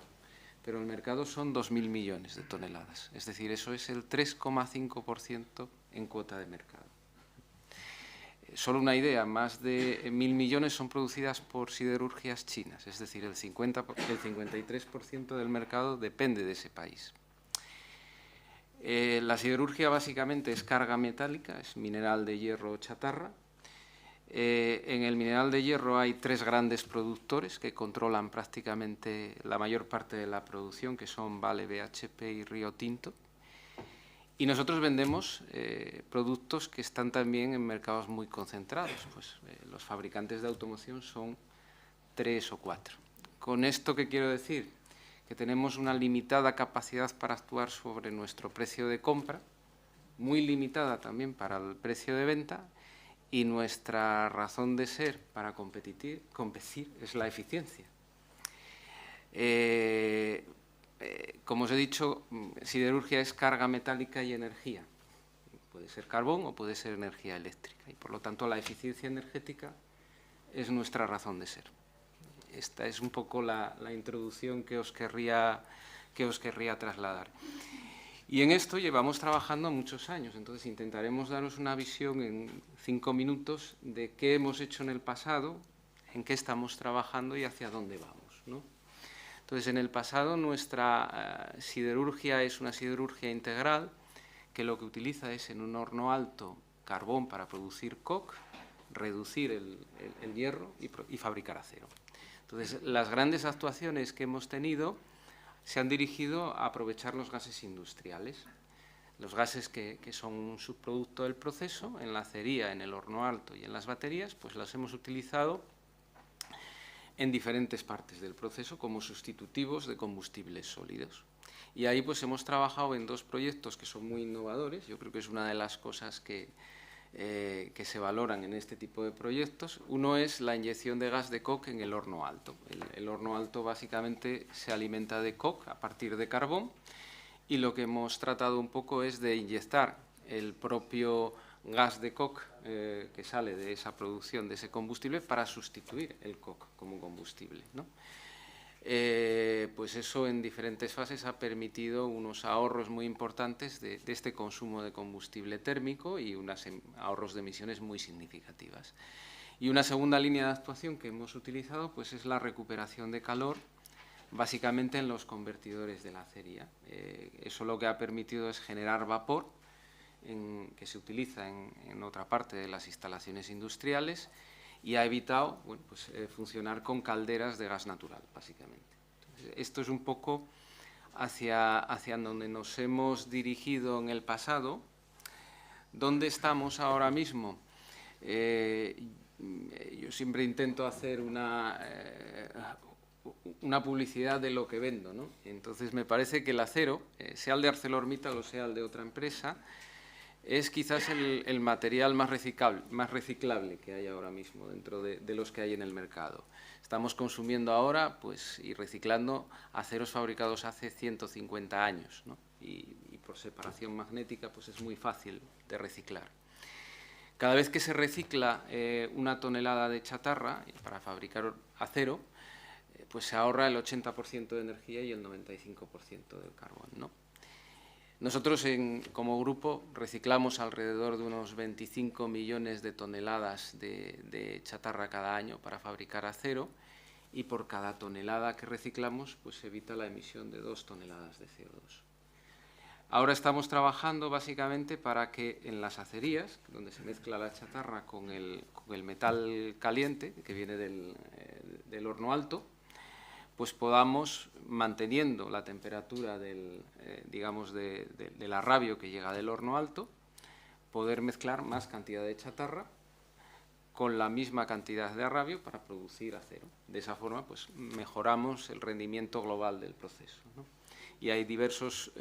pero el mercado son 2.000 millones de toneladas. Es decir, eso es el 3,5% en cuota de mercado. Solo una idea, más de 1.000 millones son producidas por siderurgias chinas, es decir, el 53% del mercado depende de ese país. La siderurgia básicamente es carga metálica, es mineral de hierro o chatarra. En el mineral de hierro hay 3 grandes productores que controlan prácticamente la mayor parte de la producción, que son Vale, BHP y Río Tinto. Y nosotros vendemos productos que están también en mercados muy concentrados. Pues, los fabricantes de automoción son 3 o 4. ¿Con esto qué quiero decir? Que tenemos una limitada capacidad para actuar sobre nuestro precio de compra, muy limitada también para el precio de venta, y nuestra razón de ser para competir es la eficiencia. Como os he dicho, siderurgia es carga metálica y energía. Puede ser carbón o puede ser energía eléctrica, y por lo tanto la eficiencia energética es nuestra razón de ser. Esta es un poco la introducción que os querría trasladar. Y en esto llevamos trabajando muchos años, entonces intentaremos daros una visión en 5 minutos de qué hemos hecho en el pasado, en qué estamos trabajando y hacia dónde vamos, ¿no? Entonces, en el pasado nuestra siderurgia es una siderurgia integral, que lo que utiliza es en un horno alto carbón para producir coke, reducir el hierro y fabricar acero. Entonces, las grandes actuaciones que hemos tenido se han dirigido a aprovechar los gases industriales. Los gases que son un subproducto del proceso, en la acería, en el horno alto y en las baterías, pues las hemos utilizado en diferentes partes del proceso como sustitutivos de combustibles sólidos. Y ahí pues hemos trabajado en 2 proyectos que son muy innovadores. Yo creo que es una de las cosas que que se valoran en este tipo de proyectos. Uno es la inyección de gas de coque en el horno alto. El horno alto básicamente se alimenta de coque a partir de carbón, y lo que hemos tratado un poco es de inyectar el propio gas de coque que sale de esa producción, de ese combustible, para sustituir el coque como combustible, ¿no? Pues eso en diferentes fases ha permitido unos ahorros muy importantes de este consumo de combustible térmico y unos ahorros de emisiones muy significativas. Y una segunda línea de actuación que hemos utilizado pues es la recuperación de calor, básicamente en los convertidores de la acería. Eso lo que ha permitido es generar vapor que se utiliza en otra parte de las instalaciones industriales, y ha evitado funcionar con calderas de gas natural, básicamente. Entonces, esto es un poco hacia donde nos hemos dirigido en el pasado. ¿Dónde estamos ahora mismo? Yo siempre intento hacer una publicidad de lo que vendo, ¿no? Entonces, me parece que el acero, sea el de ArcelorMittal o sea el de otra empresa, es quizás el material más reciclable que hay ahora mismo dentro de los que hay en el mercado. Estamos consumiendo ahora y reciclando aceros fabricados hace 150 años, ¿no? Y por separación magnética pues es muy fácil de reciclar. Cada vez que se recicla una tonelada de chatarra para fabricar acero, pues se ahorra el 80% de energía y el 95% del carbón, ¿no? Nosotros, como grupo, reciclamos alrededor de unos 25 millones de toneladas de chatarra cada año para fabricar acero, y por cada tonelada que reciclamos pues se evita la emisión de 2 toneladas de CO2. Ahora estamos trabajando básicamente para que en las acerías, donde se mezcla la chatarra con el metal caliente que viene del horno alto, pues podamos, manteniendo la temperatura del arrabio que llega del horno alto, poder mezclar más cantidad de chatarra con la misma cantidad de arrabio para producir acero. De esa forma, pues mejoramos el rendimiento global del proceso, ¿no? Y hay diversos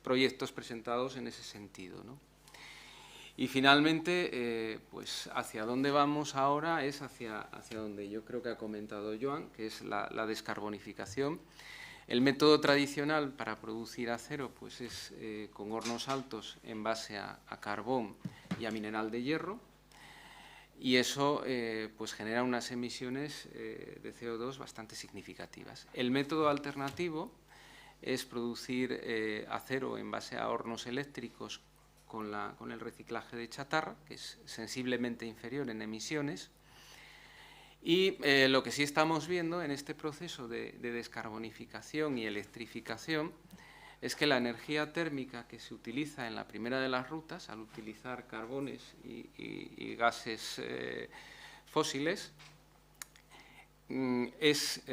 proyectos presentados en ese sentido, ¿no? Y finalmente, pues hacia dónde vamos ahora es hacia donde yo creo que ha comentado Joan, que es la descarbonificación. El método tradicional para producir acero pues es con hornos altos en base a carbón y a mineral de hierro, y eso pues genera unas emisiones de CO2 bastante significativas. El método alternativo es producir acero en base a hornos eléctricos con el reciclaje de chatarra, que es sensiblemente inferior en emisiones. Y lo que sí estamos viendo en este proceso de descarbonificación y electrificación es que la energía térmica que se utiliza en la primera de las rutas, al utilizar carbones y gases fósiles, es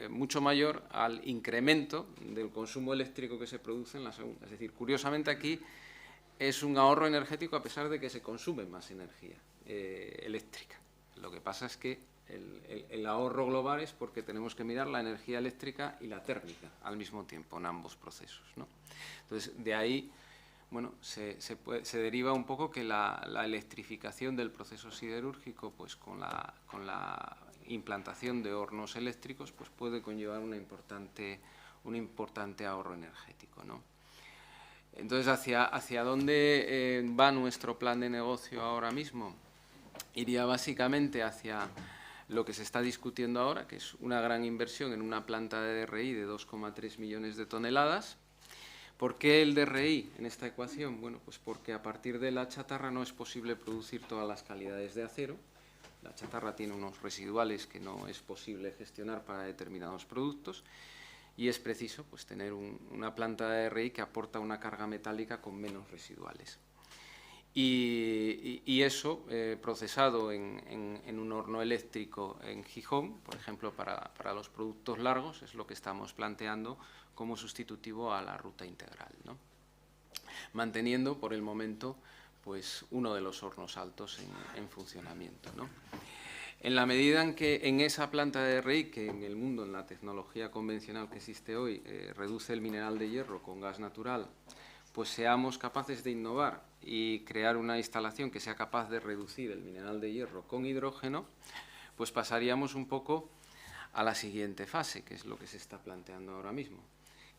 mucho mayor al incremento del consumo eléctrico que se produce en la segunda. Es decir, curiosamente aquí es un ahorro energético a pesar de que se consume más energía eléctrica. Lo que pasa es que el ahorro global es porque tenemos que mirar la energía eléctrica y la térmica al mismo tiempo en ambos procesos, ¿no? Entonces, de ahí bueno, se deriva un poco que la electrificación del proceso siderúrgico, pues con la implantación de hornos eléctricos, pues puede conllevar un importante ahorro energético, ¿no? Entonces, ¿hacia dónde va nuestro plan de negocio ahora mismo? Iría básicamente hacia lo que se está discutiendo ahora, que es una gran inversión en una planta de DRI de 2,3 millones de toneladas. ¿Por qué el DRI en esta ecuación? Bueno, pues porque a partir de la chatarra no es posible producir todas las calidades de acero. La chatarra tiene unos residuales que no es posible gestionar para determinados productos, y es preciso pues tener una planta de DRI que aporta una carga metálica con menos residuales. Y eso, procesado en un horno eléctrico en Gijón, por ejemplo, para los productos largos, es lo que estamos planteando como sustitutivo a la ruta integral, ¿no? Manteniendo, por el momento, pues uno de los hornos altos en funcionamiento, ¿no? En la medida en que en esa planta de DRI, que en el mundo, en la tecnología convencional que existe hoy, reduce el mineral de hierro con gas natural, pues seamos capaces de innovar y crear una instalación que sea capaz de reducir el mineral de hierro con hidrógeno, pues pasaríamos un poco a la siguiente fase, que es lo que se está planteando ahora mismo,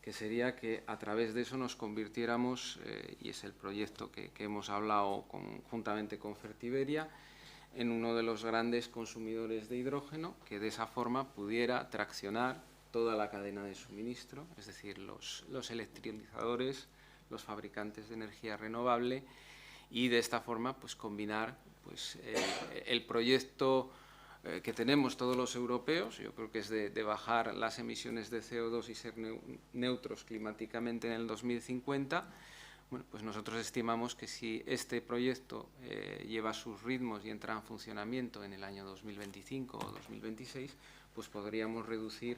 que sería que a través de eso nos convirtiéramos, y es el proyecto que hemos hablado conjuntamente con Fertiberia, en uno de los grandes consumidores de hidrógeno, que de esa forma pudiera traccionar toda la cadena de suministro, es decir, los electrolizadores, los fabricantes de energía renovable, y de esta forma pues combinar pues, el proyecto que tenemos todos los europeos, yo creo que es de bajar las emisiones de CO2 y ser neutros climáticamente en el 2050. Bueno, pues nosotros estimamos que si este proyecto lleva sus ritmos y entra en funcionamiento en el año 2025 o 2026, pues podríamos reducir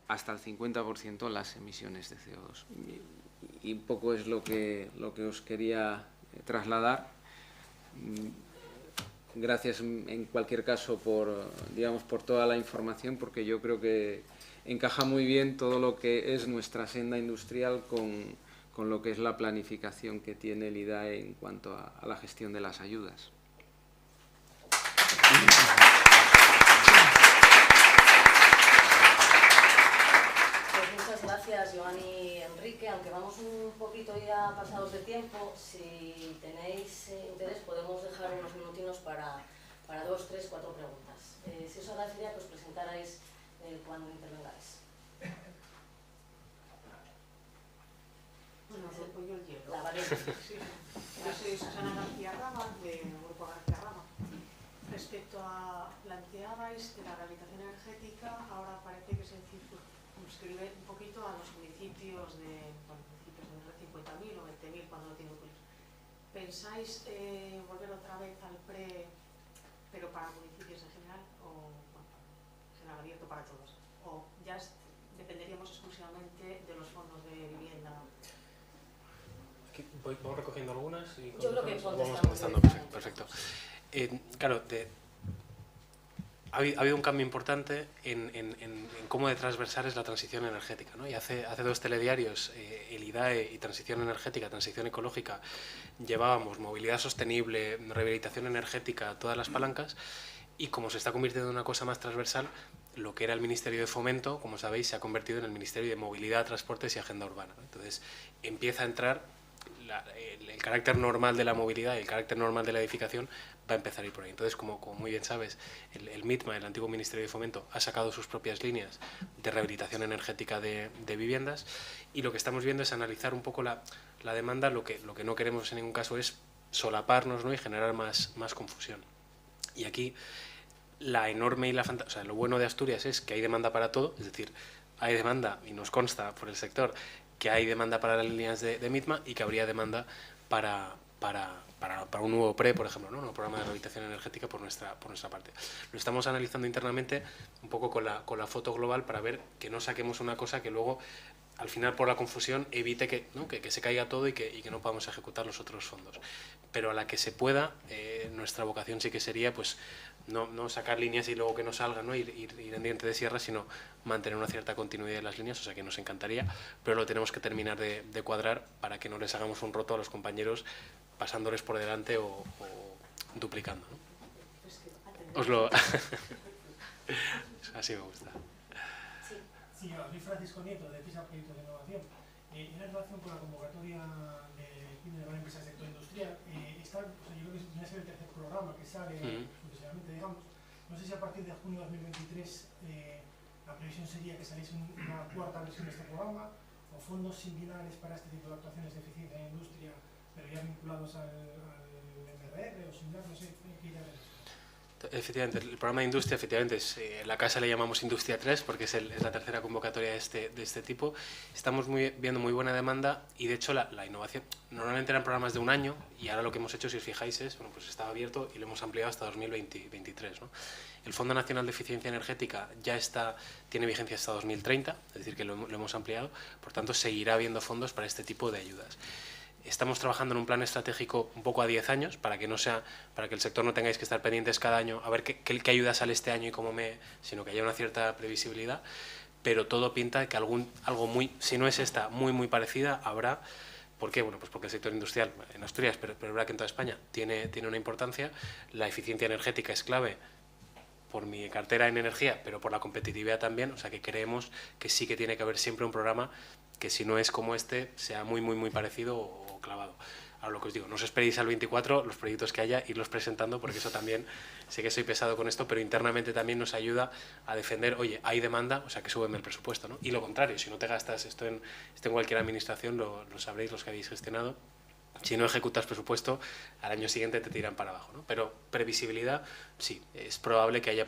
hasta el 50% las emisiones de CO2. Y un poco es lo que os quería trasladar. Gracias en cualquier caso por toda la información, porque yo creo que encaja muy bien todo lo que es nuestra senda industrial con lo que es la planificación que tiene el IDAE en cuanto a la gestión de las ayudas. Pues muchas gracias, Joan y Enrique. Aunque vamos un poquito ya pasados de tiempo, si tenéis interés podemos dejar unos minutinos para 2, 3, 4 preguntas. Si os agradecería que os presentarais cuando intervengáis. Bueno, rompo yo el hielo. La valiente. Sí. Yo soy Susana García Rama, del Grupo García Rama. Respecto a planteabais que la rehabilitación energética ahora parece que se circunscribe un poquito a los municipios de, municipios de 50.000 o 20.000 cuando no tienen núcleos. ¿Pensáis volver otra vez al PRE, pero para municipios en general, o general abierto para todos? ¿O ya dependeríamos exclusivamente de los fondos de vivienda? Vamos recogiendo algunas y yo creo que vamos contestando. Perfecto. Claro, ha habido un cambio importante en cómo de transversal es la transición energética, ¿no? Y hace 2 telediarios, el IDAE y transición energética, transición ecológica, llevábamos movilidad sostenible, rehabilitación energética, todas las palancas, y como se está convirtiendo en una cosa más transversal, lo que era el Ministerio de Fomento, como sabéis, se ha convertido en el Ministerio de Movilidad, Transportes y Agenda Urbana, ¿no? Entonces empieza a entrar el carácter normal de la movilidad y el carácter normal de la edificación va a empezar a ir por ahí. Entonces, como muy bien sabes, el MITMA, el antiguo Ministerio de Fomento, ha sacado sus propias líneas de rehabilitación energética de viviendas, y lo que estamos viendo es analizar un poco la demanda. Lo que no queremos en ningún caso es solaparnos, ¿no? Y generar más confusión. Y aquí la enorme y lo bueno de Asturias es que hay demanda para todo, es decir, hay demanda, y nos consta por el sector, que hay demanda para las líneas de MITMA y que habría demanda para un nuevo PRE, por ejemplo, ¿no? Un programa de rehabilitación energética por nuestra parte. Lo estamos analizando internamente un poco con la foto global para ver que no saquemos una cosa que luego, al final, por la confusión, evite que se caiga todo y que no podamos ejecutar los otros fondos. Pero a la que se pueda, nuestra vocación sí que sería pues no sacar líneas y luego que no salgan, ¿no? Ir en diente de sierra, sino mantener una cierta continuidad de las líneas, o sea que nos encantaría, pero lo tenemos que terminar de cuadrar para que no les hagamos un roto a los compañeros pasándoles por delante o duplicando, ¿no? Os lo... Así me gusta. Sí, yo soy Francisco Nieto, de PISA Proyectos de Innovación. En relación con la convocatoria de la empresa del sector industrial, yo creo que viene a ser el tercer programa que sale sucesivamente, digamos. No sé si a partir de junio de 2023 la previsión sería que saliese una cuarta versión de este programa, o fondos similares para este tipo de actuaciones de eficiencia en industria, pero ya vinculados al MRR o similar, no sé, ¿qué idea es? Efectivamente, el programa de industria, efectivamente, en la casa le llamamos Industria 3 porque es la tercera convocatoria de este tipo. Estamos viendo muy buena demanda y, de hecho, la innovación, normalmente eran programas de un año y ahora lo que hemos hecho, si os fijáis, es, pues estaba abierto y lo hemos ampliado hasta 2023, ¿no? El Fondo Nacional de Eficiencia Energética ya tiene vigencia hasta 2030, es decir, que lo hemos ampliado, por tanto, seguirá habiendo fondos para este tipo de ayudas. Estamos trabajando en un plan estratégico un poco a 10 años para que el sector no tengáis que estar pendientes cada año a ver qué ayuda sale este año y sino que haya una cierta previsibilidad, pero todo pinta que algo muy, si no es esta, muy parecida, habrá ¿Por qué? Bueno, pues porque el sector industrial en Asturias, pero es verdad que en toda España, tiene una importancia. La eficiencia energética es clave por mi cartera en energía, pero por la competitividad también. O sea, que creemos que sí que tiene que haber siempre un programa que, si no es como este, sea muy parecido o clavado. Ahora, lo que os digo, no os esperéis al 24 los proyectos que haya, irlos presentando, porque eso también, sé que soy pesado con esto, pero internamente también nos ayuda a defender, oye, hay demanda, o sea, que súbeme el presupuesto, ¿no? Y lo contrario, si no te gastas esto en cualquier administración, lo sabréis los que habéis gestionado, si no ejecutas presupuesto, al año siguiente te tiran para abajo, ¿no? Pero previsibilidad, sí, es probable que haya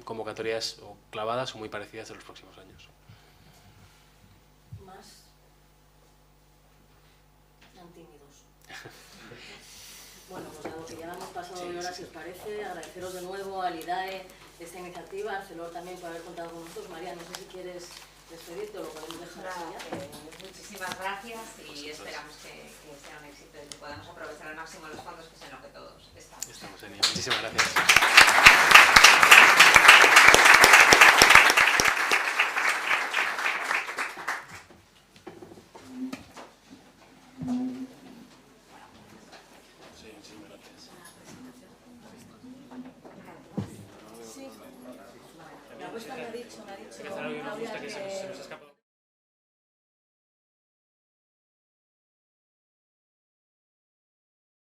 convocatorias o clavadas o muy parecidas en los próximos años. ¿Más? Tan tímidos. Bueno, pues dado que ya hemos pasado de hora, si os parece, agradeceros de nuevo al IDAE esta iniciativa, Arcelor también por haber contado con nosotros. María, no sé si quieres despedirte o lo podemos dejar así ya. Muchísimas gracias y esperamos que sea un éxito y que podamos aprovechar al máximo los fondos, que es en lo que todos estamos. Estamos en ello. Muchísimas gracias. La apuesta me ha dicho Me gusta que se nos escapa.